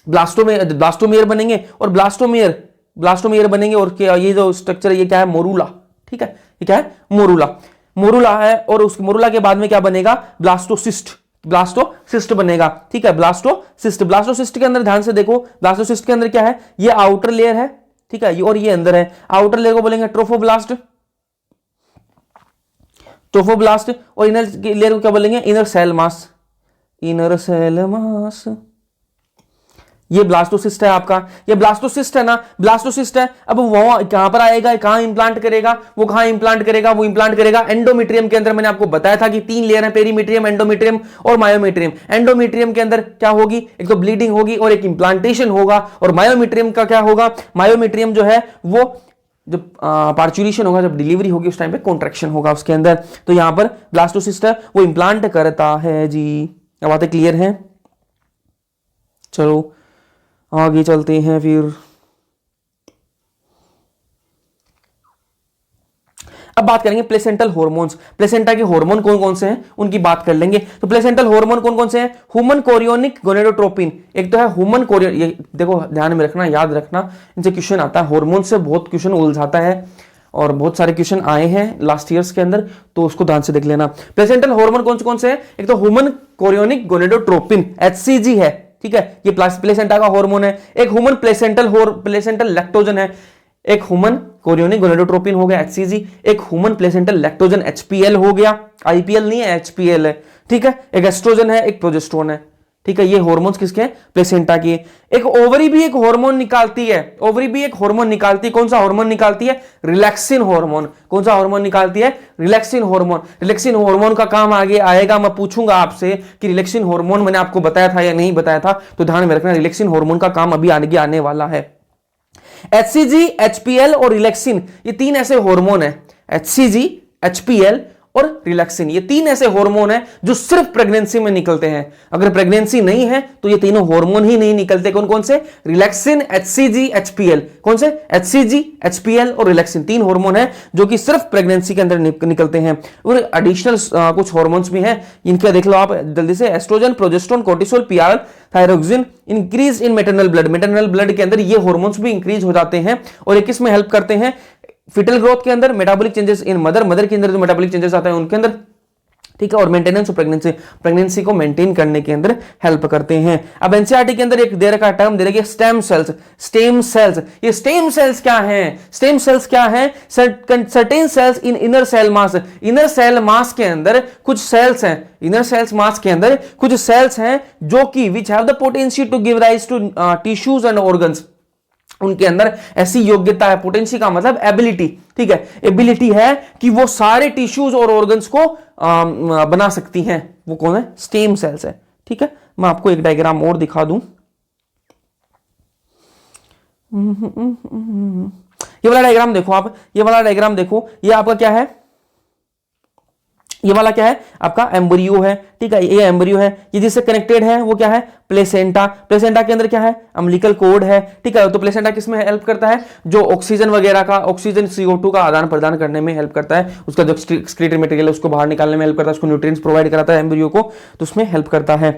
S1: ब्लास्टोमेयर बनेंगे, और ब्लास्टोमेयर बनेंगे, और क्या ये जो स्ट्रक्चर है ये क्या है, मोरूला, ठीक है, ये क्या है, मोरूला है, और उस मोरूला के बाद में क्या बनेगा, ब्लास्टोसिस्ट बनेगा, ठीक है, ब्लास्टोसिस्ट के अंदर ध्यान से देखो, ब्लास्टोसिस्ट के अंदर क्या है, ये आउटर लेयर है, ठीक है, और ये अंदर है, आउटर लेयर को बोलेंगे ट्रोफोब्लास्ट, और इनर लेयर को क्या बोलेंगे, इनर सेल मास, ये ब्लास्टोसिस्ट है आपका, ये ब्लास्टोसिस्ट है ना, ब्लास्टोसिस्ट है। अब वो कहां पर आएगा, कहां इंप्लांट करेगा, वो कहां इंप्लांट करेगा, वो इंप्लांट करेगा एंडोमेट्रियम के अंदर। मैंने आपको बताया था कि 3 लेयर है, पेरीमेट्रियम, एंडोमेट्रियम और मायोमेट्रियम। एंडोमेट्रियम के अंदर क्या होगी, एक तो ब्लीडिंग होगी और एक इंप्लांटेशन होगा, और मायोमेट्रियम का क्या होगा, मायोमेट्रियम जो है वो जब पार्चुलेशन होगा, जब डिलीवरी होगी उस टाइम पे कॉन्ट्रैक्शन होगा उसके अंदर। तो यहां पर ब्लास्टोसिस्ट है वो इंप्लांट करता है जी। अब बातें क्लियर हैं, चलो आगे चलते हैं। फिर अब बात करेंगे प्लेसेंटल हार्मोन्स, प्लेसेंटा के हार्मोन कौन कौन से हैं उनकी बात कर लेंगे। तो प्लेसेंटल हार्मोन कौन कौन से हैं, ह्यूमन कोरियोनिक गोनेडोट्रोपिन, एक तो है ह्यूमन कोरियो, ये देखो ध्यान में रखना, याद रखना, इनसे क्वेश्चन आता है, हार्मोन से बहुत क्वेश्चन उलझाता है, और बहुत सारे क्वेश्चन आए हैं लास्ट ईयर्स के अंदर, तो उसको ध्यान से देख लेना। प्लेसेंटल हार्मोन कौन से हैं, एक तो ह्यूमन कोरियोनिक गोनेडोट्रोपिन HCG है, ठीक है, ये प्लेसेंटा का हार्मोन है। एक ह्यूमन प्लेसेंटल लैक्टोजन है, एक ह्यूमन कोरियोनिक गोनेडोट्रोपिन हो गया HCG, एक ह्यूमन प्लेसेंटल लैक्टोजन HPL हो गया, IPL नहीं है HPL है, ठीक है, एक एस्ट्रोजन है, एक प्रोजेस्टेरोन है, ठीक है। ये हार्मोन्स किसके हैं, प्लेसेंटा के। एक ओवरी भी एक हार्मोन निकालती है, ओवरी भी एक हार्मोन निकालती है, कौन सा हार्मोन निकालती है, रिलैक्सिन हार्मोन। कौन सा हार्मोन निकालती है, रिलैक्सिन हार्मोन। रिलैक्सिन हार्मोन का काम आगे आएगा, मैं पूछूंगा आपसे कि रिलैक्सिन हार्मोन मैंने आपको बताया था या नहीं बताया था, तो ध्यान में रखना, रिलैक्सिन हार्मोन का काम अभी आगे आने वाला है। HCG, HPL और रिलैक्सिन, ये 3 ऐसे हार्मोन है, HCG, HPL और रिलैक्सिन, ये 3 ऐसे हार्मोन हैं जो सिर्फ प्रेगनेंसी में निकलते हैं। अगर प्रेगनेंसी नहीं है तो ये तीनों हार्मोन ही नहीं निकलते। कौन कौन से, रिलैक्सिन, HCG, HPL, कौन से, HCG, HPL और रिलैक्सिन, 3 हार्मोन है जो कि सिर्फ प्रेगनेंसी के अंदर निकलते हैं। और एडिशनल कुछ हार्मोन्स भी हैं, इनके देख लो आप जल्दी से, estrogen, progesterone, cortisol, PRL, thyroxine, increase in maternal blood, maternal blood के अंदर ये हार्मोन्स भी इंक्रीज हो जाते हैं, और ये किस में हेल्प करते हैं, फिटल ग्रोथ के अंदर, मेटाबॉलिक चेंजेस इन मदर के अंदर जो मेटाबॉलिक चेंजेस आते हैं उनके अंदर ठीक है, और मेंटेनेंस ऑफ प्रेगनेंसी को मेंटेन करने के अंदर हेल्प करते हैं। अब एनसीईआरटी के अंदर एक दे रखा टर्म दे रखी है स्टेम सेल्स। ये स्टेम सेल्स क्या हैं? स्टेम सेल्स क्या हैं? Certain cells in inner cell mass. Inner cell mass के अंदर कुछ सेल्स हैं, इनर सेल्स मास के अंदर कुछ सेल्स हैं जो कि which have the potential to give rise to tissues and organs. उनके अंदर ऐसी योग्यता है, पोटेंशियल का मतलब एबिलिटी, ठीक है, एबिलिटी है कि वो सारे टिश्यूज और ऑर्गन्स को बना सकती हैं। वो कौन है? स्टेम सेल्स है। ठीक है, मैं आपको एक डायग्राम और दिखा दूं। ये वाला डायग्राम देखो आप, ये वाला डायग्राम देखो, ये आपका क्या है? ये वाला क्या है? आपका एम्ब्रियो है। ठीक है, ये एम्ब्रियो है, ये जिससे कनेक्टेड है वो क्या है? प्लेसेंटा। प्लेसेंटा के अंदर क्या है? अम्बिलिकल कोड है। ठीक है, तो प्लेसेंटा किसमें हेल्प करता है? जो ऑक्सीजन वगैरह का, ऑक्सीजन CO2 का आदान प्रदान करने में हेल्प करता है, उसका जो एक्सक्रीटरी मटेरियल है उसको बाहर निकालने में हेल्प करता है, उसको न्यूट्रिएंट्स प्रोवाइड कराता है एम्ब्रियो को, तो उसमें हेल्प करता है।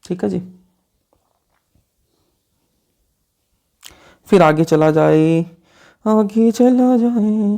S1: ठीक है जी, फिर आगे चला जाए, आगे चला जाए।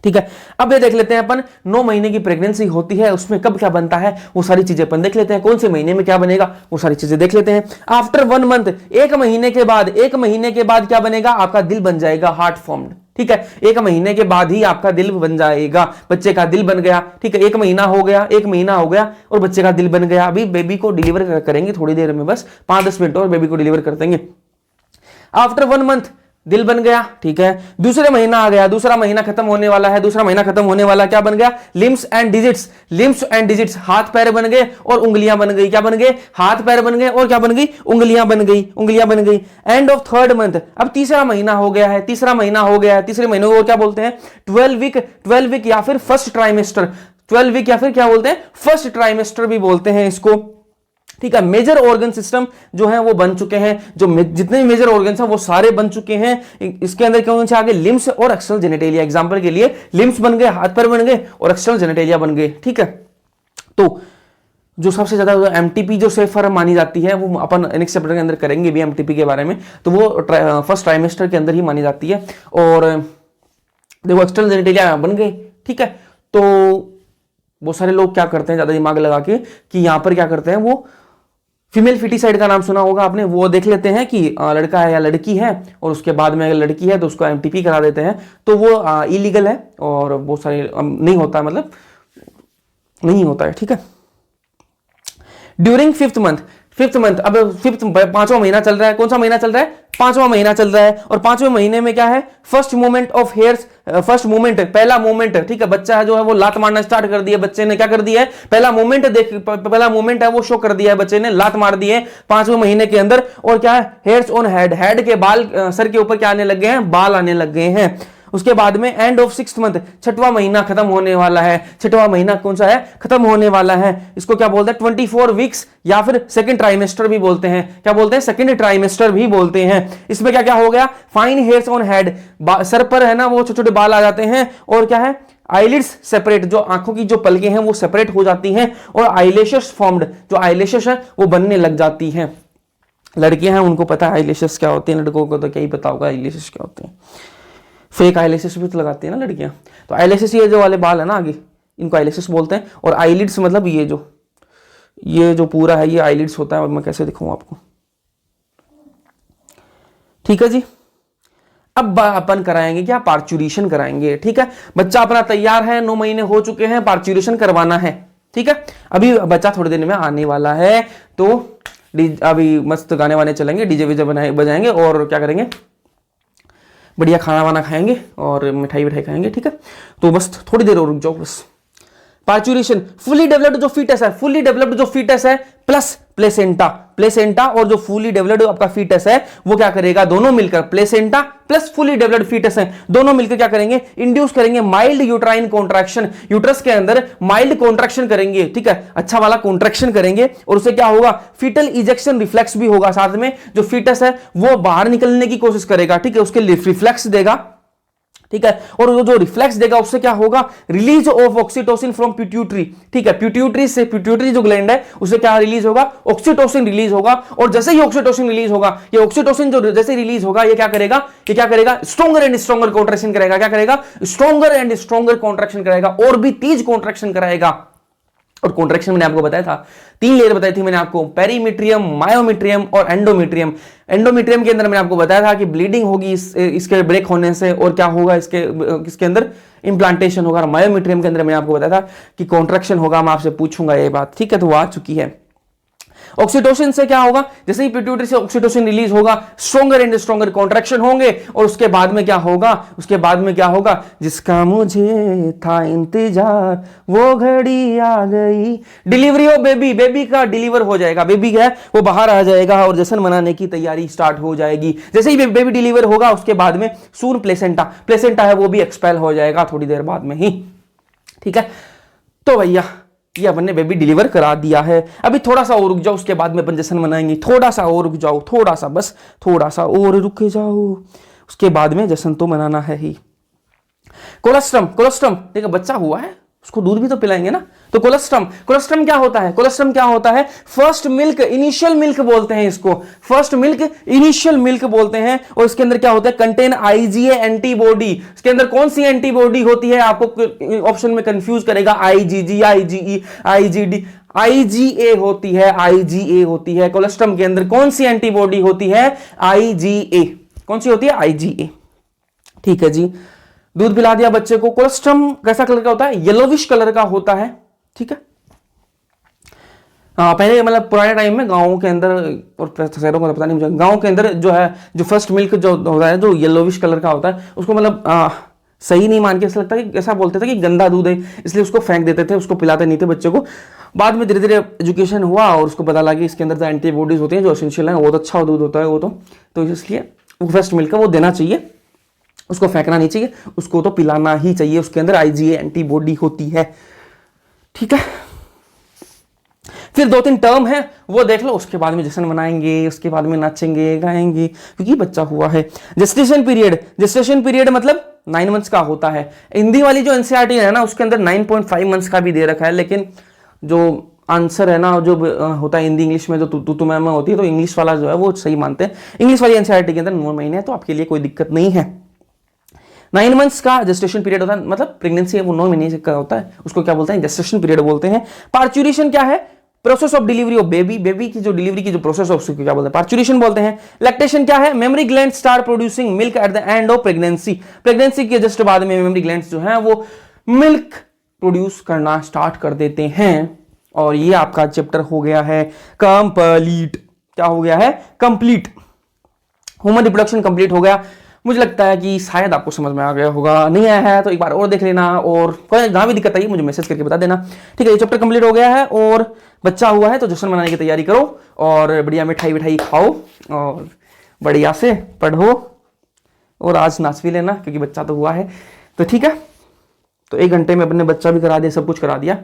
S1: ठीक है, अब ये देख लेते हैं अपन 9 महीने की प्रेगनेंसी होती है, उसमें कब क्या बनता है वो सारी चीजें अपन देख लेते हैं। कौन से महीने में क्या बनेगा वो सारी चीजें देख लेते हैं। आफ्टर 1 मंथ, 1 महीने के बाद, 1 महीने के बाद क्या बनेगा? आपका दिल बन जाएगा, हार्ट फॉर्म्ड। ठीक है, 1 महीने के बाद ही आपका दिल बन जाएगा, बच्चे का दिल बन गया। ठीक है, 1 महीना हो गया, 1 महीना हो गया और बच्चे का दिल बन गया। अभी बेबी को डिलीवर करेंगे थोड़ी देर में, बस 5-10 मिनट और बेबी को डिलीवर कर देंगे। आफ्टर 1 मंथ दिल बन गया। ठीक है, दूसरे महीना आ गया, दूसरा महीना खत्म होने वाला है, दूसरा महीना खत्म होने वाला, क्या बन गया? Limbs and digits. Limbs and digits, हाथ पैर बन गए और उंगलियां बन गई। क्या बन गए? हाथ पैर बन गए और क्या बन गई? उंगलियां बन गई, उंगलियां बन गई। एंड ऑफ 3rd मंथ, अब तीसरा महीना हो गया है, तीसरा महीना हो गया है। तीसरे महीने को क्या बोलते हैं? 12 वीक या फिर फर्स्ट ट्राइमेस्टर। 12 वीक या फिर क्या बोलते हैं? फर्स्ट ट्राइमेस्टर भी बोलते हैं इसको। ठीक है, मेजर ऑर्गन सिस्टम जो है वो बन चुके हैं, जो जितने भी मेजर ऑर्गन्स हैं वो सारे बन चुके हैं। इसके अंदर कौन से आगे? लिम्स और एक्सटर्नल जेनिटेलिया। एग्जांपल के लिए लिम्स बन गए, हाथ पैर बन गए और एक्सटर्नल जेनिटेलिया बन गए। ठीक है, तो जो सबसे ज्यादा एमटीपी जो सेफर मानी जाती है वो अपन नेक्स्ट चैप्टर के अंदर करेंगे भी एमटीपी के बारे में, तो वो फर्स्ट ट्राइमेस्टर के अंदर ही मानी जाती है। और देखो एक्सटर्नल जेनिटेलिया बन गए। ठीक है, तो वो सारे लोग क्या करते हैं ज्यादा दिमाग लगा के कि यहां पर क्या करते हैं, वो फीमेल फिटिसाइड का नाम सुना होगा आपने, वो देख लेते हैं कि लड़का है या लड़की है, और उसके बाद में अगर लड़की है तो उसको एमटीपी करा देते हैं, तो वो इलीगल है और बहुत सारे नहीं होता है, मतलब नहीं होता है। ठीक है, ड्यूरिंग 5th मंथ, अब 5वां महीना चल रहा है। कौन सा महीना चल रहा है? 5वां महीना चल रहा है। और 5वें महीने में क्या है? First movement of hairs, first movement, पहला मूवमेंट। ठीक है, बच्चा है जो है वो लात मारना स्टार्ट कर दिया, बच्चे ने क्या कर दिया है? पहला मूवमेंट पहला मूवमेंट है वो शो कर दिया है, बच्चे ने लात मार दी है 5वें महीने के अंदर। और क्या है? हेयर्स ऑन हेड, हेड के बाल, सर के ऊपर क्या आने लग गए हैं? बाल आने लग गए हैं। उसके बाद में एंड ऑफ 6th मंथ, 6वां महीना खत्म होने वाला है। 6वां महीना कौन सा है? खत्म होने वाला है। इसको क्या बोलते हैं? 24 वीक्स या फिर सेकंड ट्राइमेस्टर भी बोलते हैं। क्या बोलते हैं? सेकंड ट्राइमेस्टर भी बोलते हैं। इसमें क्या क्या हो गया? Fine hairs on head, sir पर है ना वो छोटे छोटे बाल आ जाते हैं। और क्या है? आईलिड्स सेपरेट, जो आंखों की जो पलकें हैं वो सेपरेट हो जाती हैं। और आईलैशेस फॉर्म्ड, जो आईलैशेस है वो बनने लग जाती हैं। लड़कियां हैं उनको पता है आईलैशेस क्या होते हैं, लड़कों को तो क्या ही पता होगा आईलैशेस क्या होते हैं। फेक आईलैशेस भी तो लगाती है ना लड़कियां, तो आईलैशेस ये जो वाले बाल है ना आगे, इनको आईलैशेस बोलते हैं। और आईलिड्स मतलब ये जो पूरा है ये आईलिड्स होता है। अब मैं कैसे दिखाऊं आपको? ठीक है जी, अब अपन कराएंगे क्या? पार्चुरेशन कराएंगे। ठीक है, बच्चा अपना तैयार है, 9 महीने हो चुके हैं, पार्चुरेशन करवाना है। ठीक है, अभी बच्चा थोड़ी देर में आने वाला है, तो अभी मस्त गाने वाने चलेंगे, डीजे वीजे बजाएंगे और क्या करेंगे? बढ़िया खाना वाना खाएंगे और मिठाई विठाई खाएंगे। ठीक है, तो बस थोड़ी देर और रुक जाओ बस। पार्चुरेशन, फुली डेवलप्ड जो फीटस है प्लस प्लेसेंटा और जो फुली डेवलप्ड आपका फीटस है वो क्या करेगा? दोनों मिलकर, placenta plus fully developed foetus है, दोनों मिलकर क्या करेंगे? इंड्यूस करेंगे माइल्ड यूट्राइन कॉन्ट्रैक्शन, यूट्रस के अंदर माइल्ड कॉन्ट्रैक्शन करेंगे। ठीक है, अच्छा वाला कॉन्ट्रैक्शन करेंगे और उससे क्या होगा? फीटल इजेक्शन रिफ्लेक्स भी होगा साथ में। जो फीटस है वो बाहर निकलने की कोशिश करेगा, ठीक है, उसके लिए रिफ्लेक्स देगा। ठीक है। और वो जो रिफ्लेक्स देगा उससे क्या होगा, release of oxytocin from pituitary, ठीक है। पिट्यूटरी से, पिट्यूटरी जो ग्लैंड है उससे क्या रिलीज होगा, ऑक्सीटोसिन रिलीज होगा। और जैसे ही ऑक्सीटोसिन रिलीज होगा, ये ऑक्सीटोसिन जो जैसे रिलीज होगा ये क्या करेगा, ये क्या करेगा, स्ट्रॉन्गर एंड स्ट्रॉन्गर कॉन्ट्रैक्शन करेगा। क्या करेगा, स्ट्रॉन्गर एंड स्ट्रॉन्गर कॉन्ट्रैक्शन कराएगा, और भी तेज कॉन्ट्रैक्शन कराएगा। और कॉन्ट्रैक्शन मैंने आपको बताया था, 3 लेयर बताई थी मैंने आपको, पेरीमीट्रियम, मायोमीट्रियम और एंडोमीट्रियम। एंडोमीट्रियम के अंदर मैंने आपको बताया था कि ब्लीडिंग होगी इसके ब्रेक होने से, और क्या होगा इसके अंदर इंप्लांटेशन होगा। मायोमीट्रियम के अंदर मैंने आपको बताया था कि कॉन्ट्रैक्शन होगा, मैं आपसे पूछूंगा ये बात, ठीक है। तो वो आ चुकी है। ऑक्सीटोसिन से क्या होगा, जैसे ही पिट्यूटरी से ऑक्सीटोसिन रिलीज होगा, स्ट्रॉन्गर एंड स्ट्रॉन्गर कॉन्ट्रैक्शन होंगे, और उसके बाद में क्या होगा, उसके बाद में क्या होगा, जिसका मुझे था इंतजार वो घड़ी आ गई, डिलीवरी ऑफ बेबी, बेबी का डिलीवर हो जाएगा, बेबी है वो बाहर आ जाएगा और जश्न मनाने की तैयारी स्टार्ट हो जाएगी। जैसे ही बेबी डिलीवर होगा उसके बाद में सून प्लेसेंटा, प्लेसेंटा है वो भी एक्सपेल हो जाएगा थोड़ी देर बाद में ही, ठीक है। तो भैया ये अपन ने बेबी डिलीवर करा दिया है। अभी थोड़ा सा और रुक जाओ, उसके बाद में अपन जश्न मनाएंगे। थोड़ा सा और रुक जाओ, थोड़ा सा, बस थोड़ा सा और रुक जाओ, उसके बाद में जश्न तो मनाना है ही। कोलेस्ट्रम, कोलेस्ट्रम ठीक है, बच्चा हुआ है उसको दूध भी तो पिलाएंगे ना। तो कोलेस्ट्रम, कोलेस्ट्रम क्या होता है, कोलेस्ट्रम क्या होता है, फर्स्ट मिल्क, इनिशियल मिल्क बोलते हैं इसको, फर्स्ट मिल्क, इनिशियल मिल्क बोलते हैं। और इसके अंदर क्या होता है, कंटेन आईजीए एंटीबॉडी। इसके अंदर कौन सी एंटीबॉडी होती है, आपको ऑप्शन में कंफ्यूज करेगा, आईजीजी, आईजीई, आईजीडी, आईजीए होती है, आईजीए होती है। कोलेस्ट्रम के अंदर कौन सी एंटीबॉडी होती है, आईजीए। कौन सी होती है, आईजीए, ठीक है जी। दूध पिला दिया बच्चे को। कोलेस्ट्रम कैसा कलर का होता है, येलोविश कलर का होता है, ठीक है। पहले मतलब पुराने टाइम में गांवों के अंदर, और शहरों को पता नहीं मुझे, गांव के अंदर जो है, जो फर्स्ट मिल्क जो होता है जो येलोविश कलर का होता है, उसको मतलब सही नहीं मान के ऐसा लगता है कि, ऐसा बोलते थे कि गंदा दूध है, इसलिए उसको फेंक देते थे, उसको पिलाते नहीं थे बच्चे को। बाद में धीरे धीरे एजुकेशन हुआ और उसको पता लगा कि इसके अंदर जो एंटीबॉडीज होती हैं जो एसेंशियल है, बहुत अच्छा दूध होता है वो तो इसलिए वो फर्स्ट मिल्क है वो देना चाहिए, उसको फेंकना नहीं चाहिए, उसको तो पिलाना ही चाहिए। उसके अंदर आईजीए एंटीबॉडी होती है, ठीक है। फिर 2-3 टर्म है वो देख लो, उसके बाद में जश्न मनाएंगे, उसके बाद में नाचेंगे गाएंगे क्योंकि बच्चा हुआ है। जेस्टेशन पीरियड, जेस्टेशन पीरियड मतलब 9 मंथ्स का होता है। हिंदी वाली जो एनसीईआरटी है ना उसके अंदर 9.5 मंथ्स का भी दे रखा है, लेकिन जो आंसर है ना जो होता है हिंदी इंग्लिश में जो तू मैं होती है, तो इंग्लिश वाला जो है वो सही मानते हैं। इंग्लिश वाली एनसीईआरटी के अंदर 9 महीने है, तो आपके लिए कोई दिक्कत नहीं है। 9 मंथ्स का जेस्टेशन पीरियड होता है, मतलब प्रेगनेंसी है वो 9 महीने का होता है, उसको क्या बोलते हैं, जेस्टेशन पीरियड बोलते हैं। पार्चुरेशन क्या है, process of delivery of baby, baby की जो डिलीवरी की जो प्रोसेस है उसको क्या बोलते हैं, पार्चुरेशन बोलते हैं। लैक्टेशन क्या है, mammary gland start producing milk at the end of pregnancy, pregnancy के जस्ट बाद में मेमरी ग्लैंड्स जो है वो मिल्क प्रोड्यूस करना स्टार्ट कर देते हैं। और ये आपका चैप्टर हो गया है कंप्लीट। क्या हो गया है, कंप्लीट। ह्यूमन रिप्रोडक्शन कंप्लीट हो गया। मुझे लगता है कि शायद आपको समझ में आ गया होगा, नहीं आया है तो एक बार और देख लेना, और कोई जहां भी दिक्कत आई मुझे मैसेज करके बता देना, ठीक है। ये चैप्टर कंप्लीट हो गया है और बच्चा हुआ है तो जश्न मनाने की तैयारी करो और बढ़िया मिठाई विठाई खाओ और बढ़िया से पढ़ो, और आज नाच भी लेना क्योंकि बच्चा तो हुआ है। तो ठीक है, तो 1 घंटे में अपने बच्चा भी करा दिया, सब कुछ करा दिया,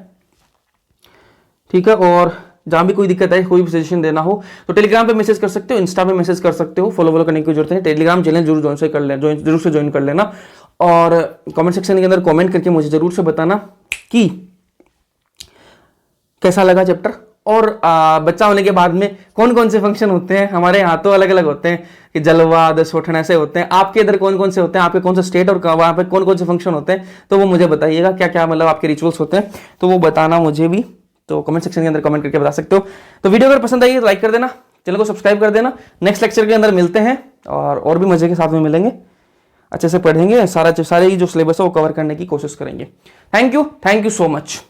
S1: ठीक है। और जहां भी कोई दिक्कत है, कोई भी सजेशन देना हो तो टेलीग्राम पे मैसेज कर सकते हो, इंस्टा पे मैसेज कर सकते हो, फॉलो करने की जरूरत है। टेलीग्राम चैनल जरूर जरूर से ज्वाइन कर लेना, और कमेंट सेक्शन के अंदर कमेंट करके मुझे जरूर से बताना कि कैसा लगा चैप्टर, और बच्चा होने के बाद में कौन कौन से फंक्शन होते हैं। हमारे यहाँ तो अलग अलग होते हैं कि जलवा, दशोठन ऐसे होते हैं, आपके इधर कौन कौन से होते हैं, आपके कौन सा स्टेट और वहाँ पे कौन कौन से फंक्शन होते हैं, तो वो मुझे बताइएगा क्या क्या मतलब आपके रिचुअल्स होते हैं, तो वो बताना मुझे भी, तो कमेंट सेक्शन के अंदर कमेंट करके बता सकते हो। तो वीडियो अगर पसंद आई तो लाइक कर देना, चैनल को सब्सक्राइब कर देना। नेक्स्ट लेक्चर के अंदर मिलते हैं और भी मजे के साथ में मिलेंगे, अच्छे से पढ़ेंगे, सारे जो सिलेबस है वो कवर करने की कोशिश करेंगे। Thank you so much.